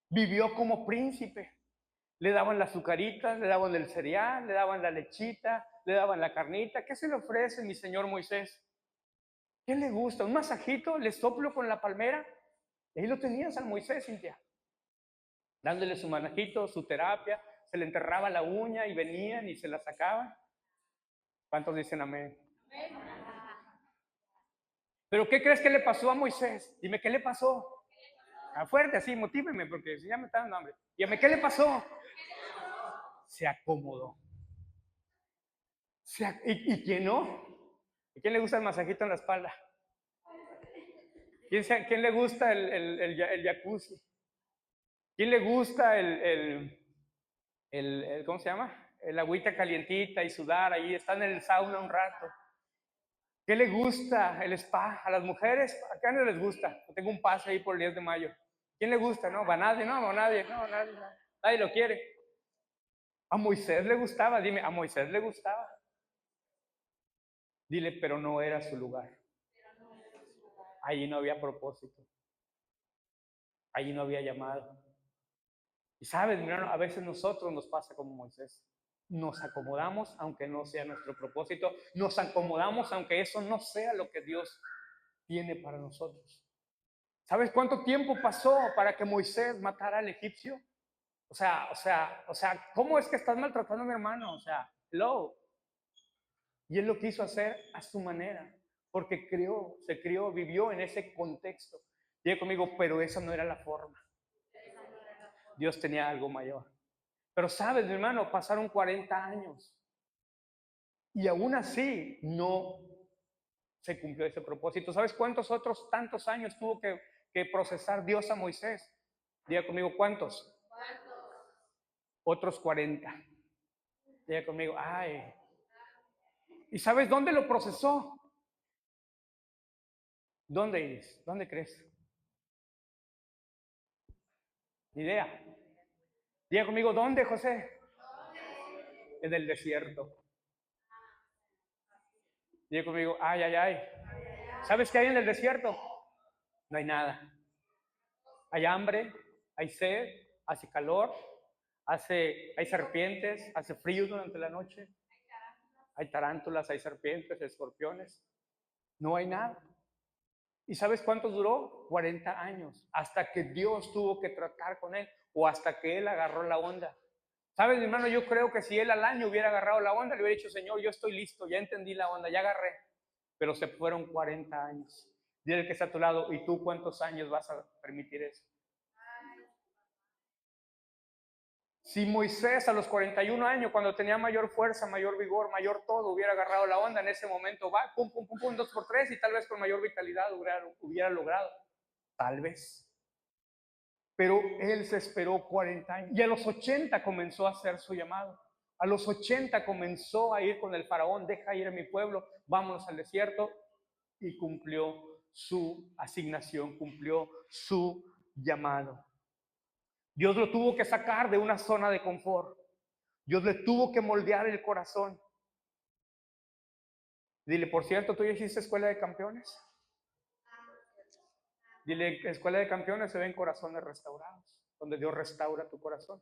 Vivió como príncipe. Le daban las azucaritas, le daban el cereal, le daban la lechita, le daban la carnita. ¿Qué se le ofrece mi señor Moisés? ¿Qué le gusta? ¿Un masajito? ¿Le soplo con la palmera? Y ahí lo tenías al Moisés, Cintia, dándole su manajito, su terapia. Se le enterraba la uña y venían y se la sacaban. ¿Cuántos dicen amén? ¿Pero qué crees que le pasó a Moisés? Dime, ¿qué le pasó? A fuerte, así, motíveme, porque si ya me está dando hambre. Dime, ¿qué le pasó? Se acomodó. ¿Y quién no? ¿A quién le gusta el masajito en la espalda? ¿Quién le gusta el jacuzzi? ¿Quién le gusta ¿cómo se llama? El agüita calientita y sudar ahí, estar en el sauna un rato? ¿Qué le gusta el spa? A las mujeres, ¿a qué no les gusta? Tengo un pase ahí por el 10 de mayo. ¿Quién le gusta? No, va nadie, no, nadie, no, nadie lo quiere. A Moisés le gustaba, dime, a Moisés le gustaba. Dile, pero no era su lugar. Allí no había propósito. Allí no había llamado. Y sabes, mi hermano, a veces nosotros nos pasa como Moisés. Nos acomodamos aunque no sea nuestro propósito. Nos acomodamos aunque eso no sea lo que Dios tiene para nosotros. ¿Sabes cuánto tiempo pasó para que Moisés matara al egipcio? O sea, ¿cómo es que estás maltratando a mi hermano? O sea, hello. Y él lo quiso hacer a su manera, porque se crió, vivió en ese contexto. Diga conmigo, pero esa no era la forma. Dios tenía algo mayor. Pero sabes, mi hermano, pasaron 40 años y aún así no se cumplió ese propósito. ¿Sabes cuántos otros tantos años tuvo que procesar Dios a Moisés? Diga conmigo, ¿cuántos? Otros 40. Diga conmigo, ay. ¿Y sabes dónde lo procesó? ¿Dónde, Iris? ¿Dónde crees? Ni idea. Diga conmigo, ¿dónde, José? En el desierto. Diga conmigo, ay, ay, ay. ¿Sabes qué hay en el desierto? No hay nada. Hay hambre, hay sed, hace calor, hay serpientes, hace frío durante la noche, hay tarántulas, hay serpientes, escorpiones. No hay nada. ¿Y sabes cuánto duró? 40 años, hasta que Dios tuvo que tratar con él o hasta que él agarró la onda. ¿Sabes, mi hermano? Yo creo que si él al año hubiera agarrado la onda, le hubiera dicho, Señor, yo estoy listo, ya entendí la onda, ya agarré. Pero se fueron 40 años. Dile que está a tu lado, ¿y tú cuántos años vas a permitir eso? Si Moisés a los 41 años, cuando tenía mayor fuerza, mayor vigor, mayor todo, hubiera agarrado la onda, en ese momento va, pum, pum, pum, pum, 2 por 3, y tal vez con mayor vitalidad hubiera logrado. Tal vez. Pero él se esperó 40 años y a los 80 comenzó a hacer su llamado. A los 80 comenzó a ir con el faraón, deja ir a mi pueblo, vámonos al desierto, y cumplió su asignación, cumplió su llamado. Dios lo tuvo que sacar de una zona de confort. Dios le tuvo que moldear el corazón. Dile, por cierto, ¿tú ya hiciste escuela de campeones? Dile, escuela de campeones se ven corazones restaurados, donde Dios restaura tu corazón.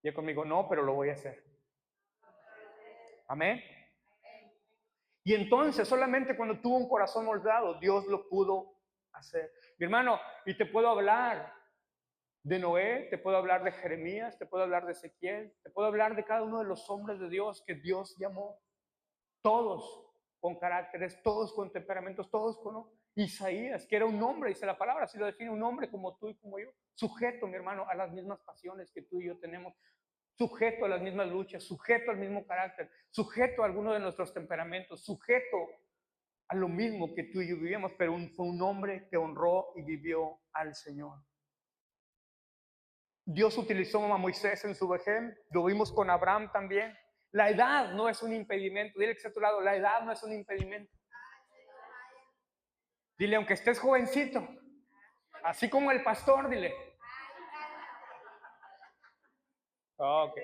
Y conmigo, no, pero lo voy a hacer. Amén. Y entonces, solamente cuando tuvo un corazón moldeado, Dios lo pudo hacer. Mi hermano, y te puedo hablar de Noé, te puedo hablar de Jeremías, te puedo hablar de Ezequiel, te puedo hablar de cada uno de los hombres de Dios que Dios llamó. Todos con caracteres, todos con temperamentos, todos con Isaías, que era un hombre, dice la palabra, así lo define, un hombre como tú y como yo, sujeto, mi hermano, a las mismas pasiones que tú y yo tenemos, sujeto a las mismas luchas, sujeto al mismo carácter, sujeto a alguno de nuestros temperamentos, sujeto a lo mismo que tú y yo vivíamos, pero fue un hombre que honró y vivió al Señor. Dios utilizó a Moisés en su vejez, lo vimos con Abraham también. La edad no es un impedimento. Dile que está a tu lado, la edad no es un impedimento. Dile, aunque estés jovencito, así como el pastor, dile. Ok.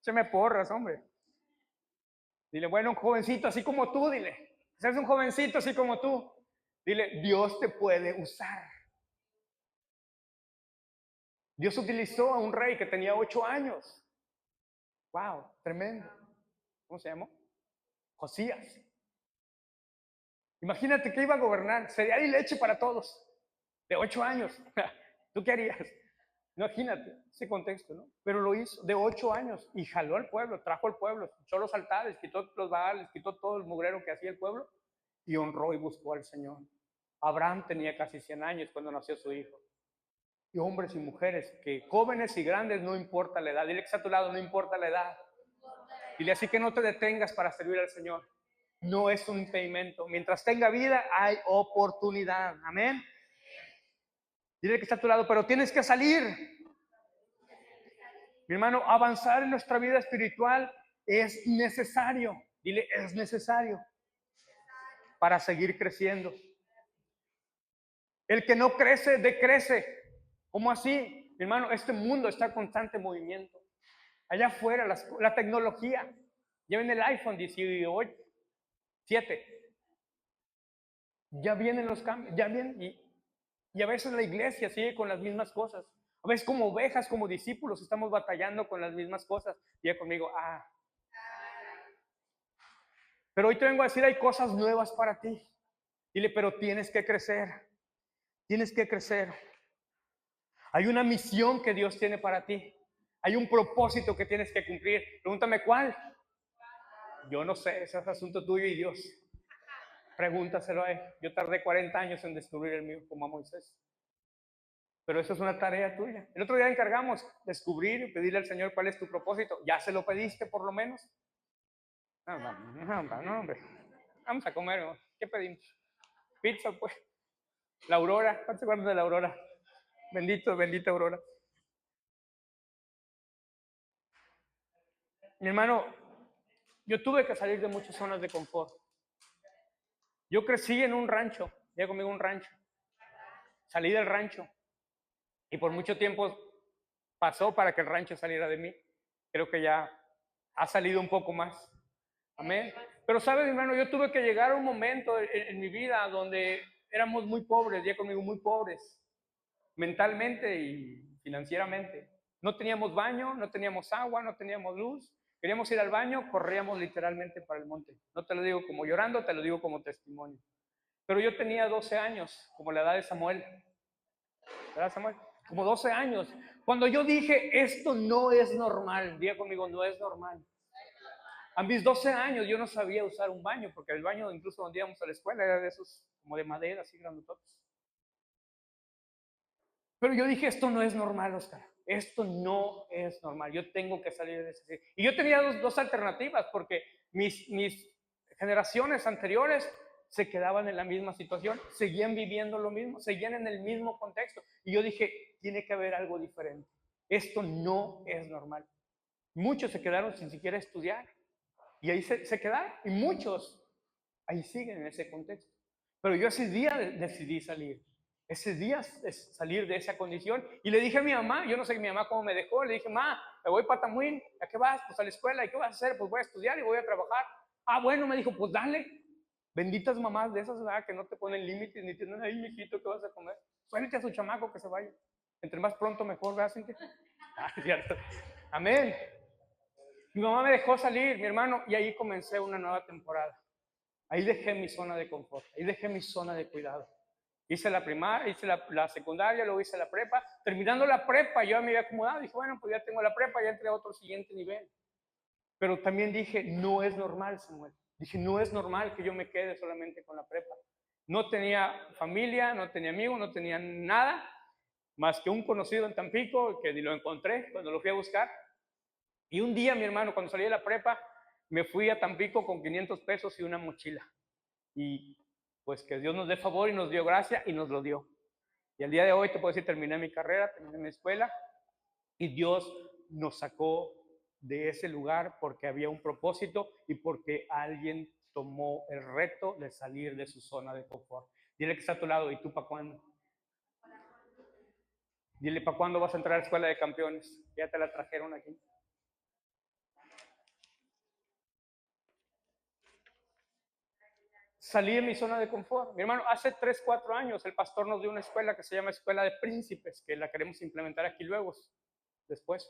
Se me porras, hombre. Dile, bueno, un jovencito así como tú, dile. Seas un jovencito así como tú. Dile, Dios te puede usar. Dios utilizó a un rey que tenía 8 años. Wow, tremendo. ¿Cómo se llamó? Josías. Imagínate que iba a gobernar cereal y leche para todos, de 8 años. ¿Tú qué harías? Imagínate ese contexto, ¿no? Pero lo hizo de 8 años y jaló al pueblo, trajo al pueblo, echó los altares, quitó los baales, quitó todo el mugrero que hacía el pueblo y honró y buscó al Señor. Abraham tenía casi 100 años cuando nació su hijo. Y hombres y mujeres, que jóvenes y grandes, no importa la edad. Dile que está a tu lado, no importa la edad. Dile así que no te detengas para servir al Señor. No es un impedimento. Mientras tenga vida, hay oportunidad. Amén. Dile que está a tu lado, pero tienes que salir. Mi hermano, avanzar en nuestra vida espiritual es necesario. Dile, es necesario para seguir creciendo. El que no crece, decrece. ¿Cómo así? Mi hermano, este mundo está en constante movimiento. Allá afuera, la tecnología. Ya viene el iPhone 18, 7. Ya vienen los cambios, ya vienen. Y a veces la iglesia sigue con las mismas cosas. A veces como ovejas, como discípulos, estamos batallando con las mismas cosas. Diga conmigo, pero hoy te vengo a decir, hay cosas nuevas para ti. Dile, pero tienes que crecer. Tienes que crecer. Hay una misión que Dios tiene para ti. Hay un propósito que tienes que cumplir. Pregúntame cuál. Yo no sé, ese es asunto tuyo y Dios. Pregúntaselo a él. Yo tardé 40 años en descubrir el mío, como a Moisés. Pero eso es una tarea tuya. El otro día encargamos descubrir y pedirle al Señor cuál es tu propósito. ¿Ya se lo pediste por lo menos? No, hombre. Vamos a comer, ¿no? ¿Qué pedimos? Pizza, pues. La Aurora. ¿Cuántos se acuerdan de la Aurora? Bendito, bendita Aurora. Mi hermano, yo tuve que salir de muchas zonas de confort. Yo crecí en un rancho. Ya conmigo un rancho. Salí del rancho. Y por mucho tiempo pasó para que el rancho saliera de mí. Creo que ya ha salido un poco más. Amén. Pero sabes, hermano, yo tuve que llegar a un momento en mi vida donde éramos muy pobres, ya conmigo muy pobres, mentalmente y financieramente. No teníamos baño, no teníamos agua, no teníamos luz. Queríamos ir al baño, corríamos literalmente para el monte. No te lo digo como llorando, te lo digo como testimonio. Pero yo tenía 12 años, como la edad de Samuel. ¿Verdad, Samuel? Como 12 años. Cuando yo dije, esto no es normal, diga conmigo, no es normal. A mis 12 años yo no sabía usar un baño, porque el baño incluso donde íbamos a la escuela era de esos como de madera, así grandototes. Pero yo dije, esto no es normal, Oscar. Esto no es normal. Yo tengo que salir de ese. Y yo tenía dos alternativas, porque mis generaciones anteriores se quedaban en la misma situación, seguían viviendo lo mismo, seguían en el mismo contexto. Y yo dije, tiene que haber algo diferente. Esto no es normal. Muchos se quedaron sin siquiera estudiar. Y ahí se quedaron. Y muchos ahí siguen en ese contexto. Pero yo ese día decidí salir. Ese día es salir de esa condición. Y le dije a mi mamá, yo no sé mi mamá cómo me dejó, le dije, ma, me voy para Tamuín, ¿a qué vas? Pues a la escuela, ¿y qué vas a hacer? Pues voy a estudiar y voy a trabajar. Ah, bueno, me dijo, pues dale. Benditas mamás de esas edades que no te ponen límites ni tienen ahí, mijito, ¿qué vas a comer? Suéltate a su chamaco que se vaya. Entre más pronto mejor, ¿verdad, Cintia? Ah, cierto. Amén. Mi mamá me dejó salir, mi hermano, y ahí comencé una nueva temporada. Ahí dejé mi zona de confort, ahí dejé mi zona de cuidado. Hice la primaria, hice la secundaria, luego hice la prepa. Terminando la prepa, yo me había acomodado, dije, bueno, pues ya tengo la prepa, ya entré a otro siguiente nivel. Pero también dije, no es normal, Samuel. Dije, no es normal que yo me quede solamente con la prepa. No tenía familia, no tenía amigos, no tenía nada, más que un conocido en Tampico, que lo encontré cuando lo fui a buscar. Y un día, mi hermano, cuando salí de la prepa, me fui a Tampico con 500 pesos y una mochila. Y pues que Dios nos dé favor y nos dio gracia y nos lo dio. Y al día de hoy te puedo decir, terminé mi carrera, terminé mi escuela y Dios nos sacó de ese lugar porque había un propósito y porque alguien tomó el reto de salir de su zona de confort. Dile que está a tu lado, ¿y tú para cuándo? Dile, ¿para cuándo vas a entrar a la escuela de campeones? Ya te la trajeron aquí. salí de mi zona de confort. Mi hermano, hace 3, 4 años el pastor nos dio una escuela que se llama Escuela de Príncipes, que la queremos implementar aquí luego, después.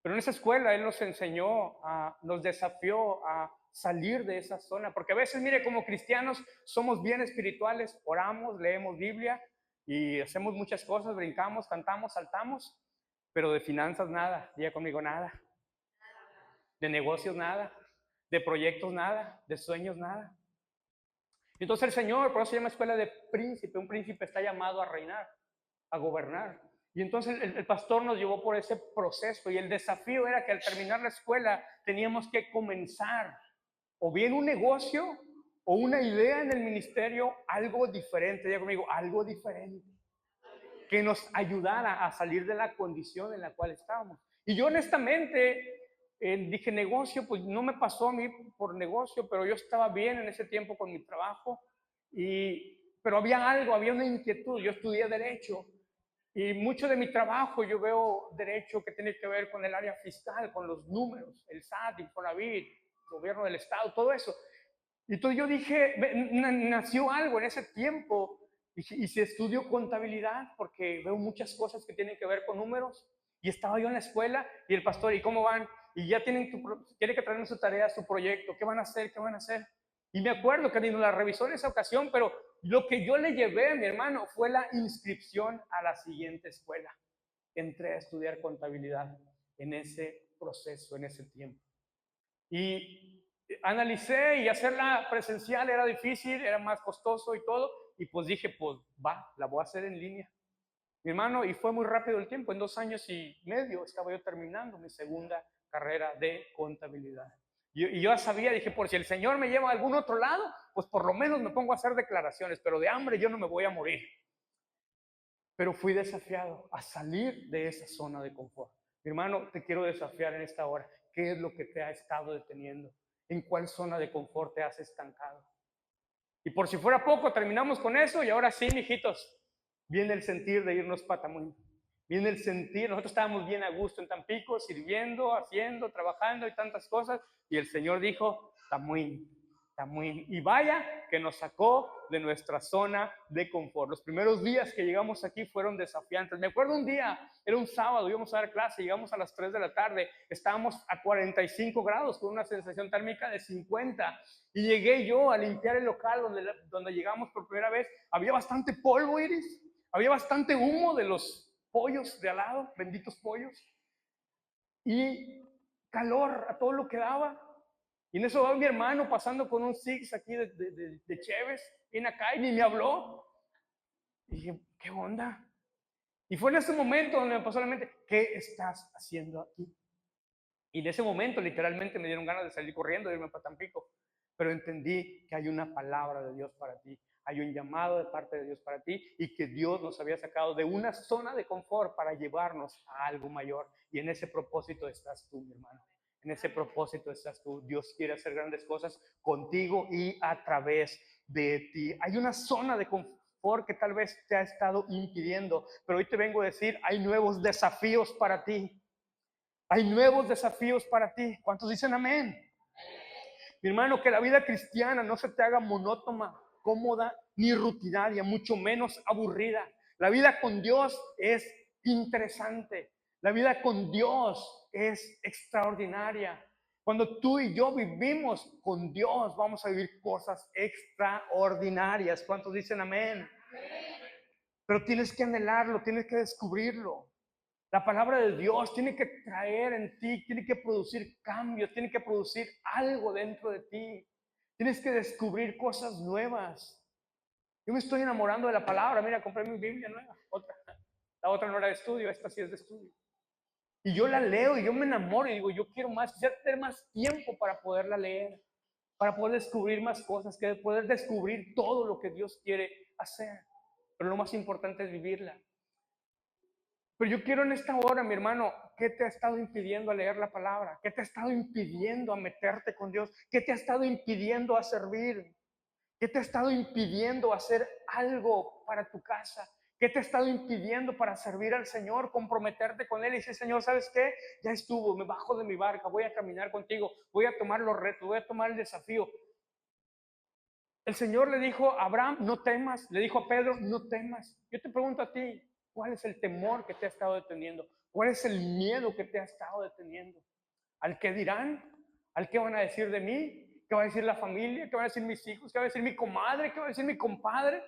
Pero en esa escuela Él nos enseñó, nos desafió a salir de esa zona, porque a veces, mire, como cristianos somos bien espirituales, oramos, leemos Biblia y hacemos muchas cosas, brincamos, cantamos, saltamos, pero de finanzas nada, diga conmigo nada, de negocios nada, de proyectos nada, de sueños nada. Entonces el Señor, por eso se llama Escuela de Príncipe, un príncipe está llamado a reinar, a gobernar. Y entonces el pastor nos llevó por ese proceso y el desafío era que al terminar la escuela teníamos que comenzar o bien un negocio o una idea en el ministerio, algo diferente, diga conmigo, algo diferente, que nos ayudara a salir de la condición en la cual estábamos. Y yo honestamente dije negocio, pues no me pasó a mí por negocio, pero yo estaba bien en ese tiempo con mi trabajo, pero había algo, había una inquietud. Yo estudié derecho y mucho de mi trabajo yo veo derecho que tiene que ver con el área fiscal, con los números, el SAT, Infonavit, gobierno del estado, todo eso. Y entonces yo dije, nació algo en ese tiempo y se estudió contabilidad porque veo muchas cosas que tienen que ver con números. Y estaba yo en la escuela y el pastor, ¿y cómo van? Y ya tienen que traerme su tarea, su proyecto, ¿qué van a hacer? ¿Qué van a hacer? Y me acuerdo que ni nos la revisó en esa ocasión, pero lo que yo le llevé a mi hermano fue la inscripción a la siguiente escuela. Entré a estudiar contabilidad en ese proceso, en ese tiempo. Y analicé y hacerla presencial era difícil, era más costoso y todo. Y pues dije, pues va, la voy a hacer en línea. Mi hermano, y fue muy rápido el tiempo, en 2 años y medio estaba yo terminando mi segunda carrera de contabilidad. Y yo sabía, dije, por si el Señor me lleva a algún otro lado, pues por lo menos me pongo a hacer declaraciones, pero de hambre yo no me voy a morir. Pero fui desafiado a salir de esa zona de confort. Mi hermano, te quiero desafiar en esta hora. ¿Qué es lo que te ha estado deteniendo? ¿En cuál zona de confort te has estancado? Y por si fuera poco, terminamos con eso y ahora sí, mijitos, viene el sentir de irnos para Tamuín. Viene el sentir, nosotros estábamos bien a gusto en Tampico, sirviendo, haciendo, trabajando y tantas cosas, y el Señor dijo, Tamuín, Tamuín. Y vaya que nos sacó de nuestra zona de confort. Los primeros días que llegamos aquí fueron desafiantes. Me acuerdo un día, era un sábado, íbamos a dar clase, llegamos a las 3 de la tarde, estábamos a 45 grados con una sensación térmica de 50. Y llegué yo a limpiar el local donde llegamos por primera vez. Había bastante polvo, Iris. Había bastante humo de los pollos de al lado, benditos pollos. Y calor a todo lo que daba. Y en eso va mi hermano pasando con un Six aquí de Cheves, viene acá y ni me habló. Y dije, ¿qué onda? Y fue en ese momento donde me pasó la mente, ¿qué estás haciendo aquí? Y en ese momento literalmente me dieron ganas de salir corriendo, de irme para Tampico. Pero entendí que hay una palabra de Dios para ti, hay un llamado de parte de Dios para ti y que Dios nos había sacado de una zona de confort para llevarnos a algo mayor. Y en ese propósito estás tú, mi hermano. En ese propósito estás tú. Dios quiere hacer grandes cosas contigo y a través de ti. Hay una zona de confort que tal vez te ha estado impidiendo, pero hoy te vengo a decir, hay nuevos desafíos para ti. Hay nuevos desafíos para ti. ¿Cuántos dicen amén? Mi hermano, que la vida cristiana no se te haga monótona, cómoda, ni rutinaria, mucho menos aburrida. La vida con Dios es interesante. La vida con Dios es extraordinaria. Cuando tú y yo vivimos con Dios, vamos a vivir cosas extraordinarias. ¿Cuántos dicen amén? Pero tienes que anhelarlo, tienes que descubrirlo. La palabra de Dios tiene que traer en ti, tiene que producir cambios, tiene que producir algo dentro de ti. Tienes que descubrir cosas nuevas. Yo me estoy enamorando de la palabra. Mira, compré mi Biblia nueva, otra. La otra no era de estudio, esta sí es de estudio. Y yo la leo y yo me enamoro y digo, yo quiero más, quisiera tener más tiempo para poderla leer, para poder descubrir más cosas, que poder descubrir todo lo que Dios quiere hacer. Pero lo más importante es vivirla. Pero yo quiero en esta hora, mi hermano, ¿qué te ha estado impidiendo a leer la palabra? ¿Qué te ha estado impidiendo a meterte con Dios? ¿Qué te ha estado impidiendo a servir? ¿Qué te ha estado impidiendo hacer algo para tu casa? ¿Qué te ha estado impidiendo para servir al Señor, comprometerte con Él y decir, Señor, ¿sabes qué? Ya estuvo, me bajo de mi barca, voy a caminar contigo, voy a tomar los retos, voy a tomar el desafío. El Señor le dijo a Abraham, no temas. Le dijo a Pedro, no temas. Yo te pregunto a ti, ¿cuál es el temor que te ha estado deteniendo? ¿Cuál es el miedo que te ha estado deteniendo? ¿Al qué dirán? ¿Al qué van a decir de mí? ¿Qué va a decir la familia? ¿Qué van a decir mis hijos? ¿Qué va a decir mi comadre? ¿Qué va a decir mi compadre?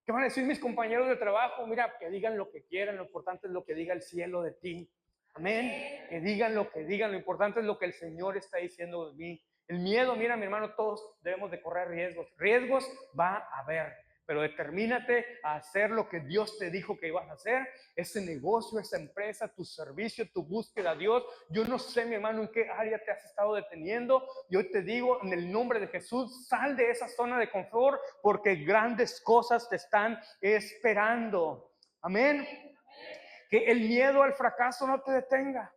¿Qué van a decir mis compañeros de trabajo? Mira, que digan lo que quieran, lo importante es lo que diga el cielo de ti. Amén. Que digan lo que digan, lo importante es lo que el Señor está diciendo de mí. El miedo, mira, mi hermano, todos debemos de correr riesgos. Riesgos va a haber, pero determínate a hacer lo que Dios te dijo que ibas a hacer. Ese negocio, esa empresa, tu servicio, tu búsqueda a Dios. Yo no sé, mi hermano, en qué área te has estado deteniendo. Yo te digo, en el nombre de Jesús, sal de esa zona de confort porque grandes cosas te están esperando. Amén. Que el miedo al fracaso no te detenga.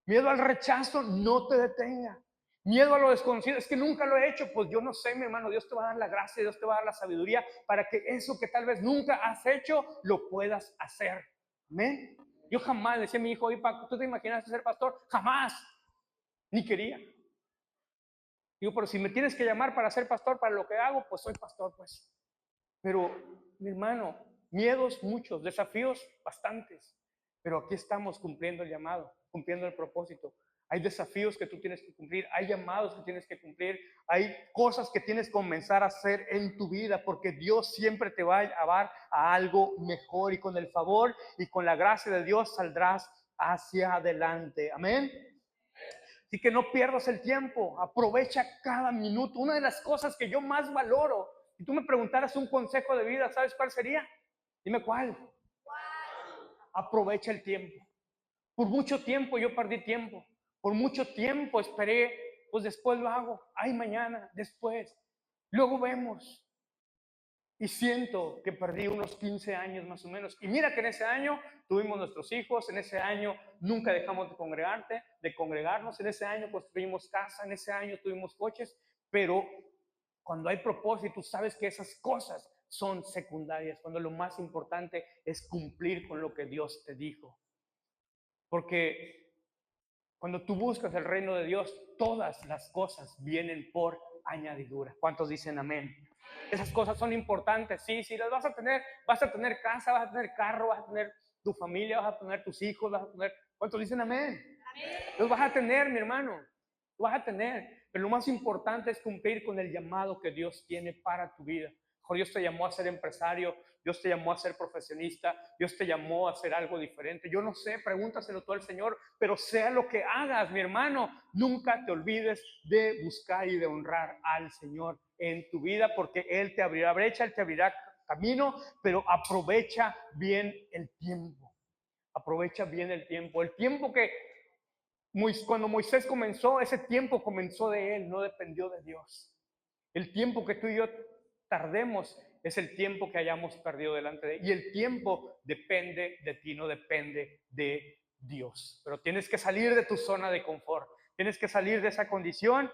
Miedo al rechazo no te detenga. Miedo a lo desconocido, es que nunca lo he hecho. Pues yo no sé, mi hermano, Dios te va a dar la gracia, Dios te va a dar la sabiduría para que eso que tal vez nunca has hecho, lo puedas hacer. Amén. Yo jamás decía a mi hijo, ¿tú te imaginas ser pastor? Jamás. Ni quería. Digo, pero si me tienes que llamar para ser pastor, para lo que hago, pues soy pastor, pues. Pero, mi hermano, miedos muchos, desafíos bastantes. Pero aquí estamos cumpliendo el llamado, cumpliendo el propósito. Hay desafíos que tú tienes que cumplir, hay llamados que tienes que cumplir, hay cosas que tienes que comenzar a hacer en tu vida, porque Dios siempre te va a llevar a algo mejor y con el favor y con la gracia de Dios saldrás hacia adelante. Amén. Así que no pierdas el tiempo, aprovecha cada minuto. Una de las cosas que yo más valoro, si tú me preguntaras un consejo de vida, ¿sabes cuál sería? Dime cuál. Aprovecha el tiempo. Por mucho tiempo yo perdí tiempo. Por mucho tiempo esperé, pues después lo hago. Ay, mañana, después. Luego vemos. Y siento que perdí unos 15 años más o menos. Y mira que en ese año tuvimos nuestros hijos, en ese año nunca dejamos de congregarnos, en ese año construimos casa, en ese año tuvimos coches, pero cuando hay propósito, sabes que esas cosas son secundarias, cuando lo más importante es cumplir con lo que Dios te dijo. Porque cuando tú buscas el reino de Dios, todas las cosas vienen por añadidura. ¿Cuántos dicen amén? Esas cosas son importantes, sí, sí, las vas a tener casa, vas a tener carro, vas a tener tu familia, vas a tener tus hijos, vas a tener, ¿cuántos dicen amén? Los vas a tener, mi hermano, los vas a tener, pero lo más importante es cumplir con el llamado que Dios tiene para tu vida. Dios te llamó a ser empresario, Dios te llamó a ser profesionista, Dios te llamó a hacer algo diferente. Yo no sé, pregúntaselo tú al Señor, pero sea lo que hagas, mi hermano, nunca te olvides de buscar y de honrar al Señor en tu vida, porque Él te abrirá brecha, Él te abrirá camino, pero aprovecha bien el tiempo. Aprovecha bien el tiempo. El tiempo que cuando Moisés comenzó, ese tiempo comenzó de él, no dependió de Dios. El tiempo que tú y yo tardemos es el tiempo que hayamos perdido delante de él. Y el tiempo depende de ti, no depende de Dios. Pero tienes que salir de tu zona de confort. Tienes que salir de esa condición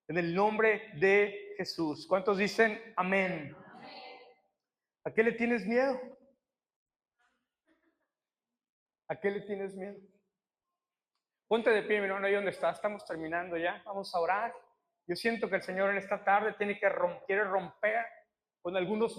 en el nombre de Jesús. ¿Cuántos dicen amén? ¿A qué le tienes miedo? ¿A qué le tienes miedo? Ponte de pie, mi hermano, ahí donde estás. Estamos terminando ya. Vamos a orar. Yo siento que el Señor en esta tarde quiere romper con algunos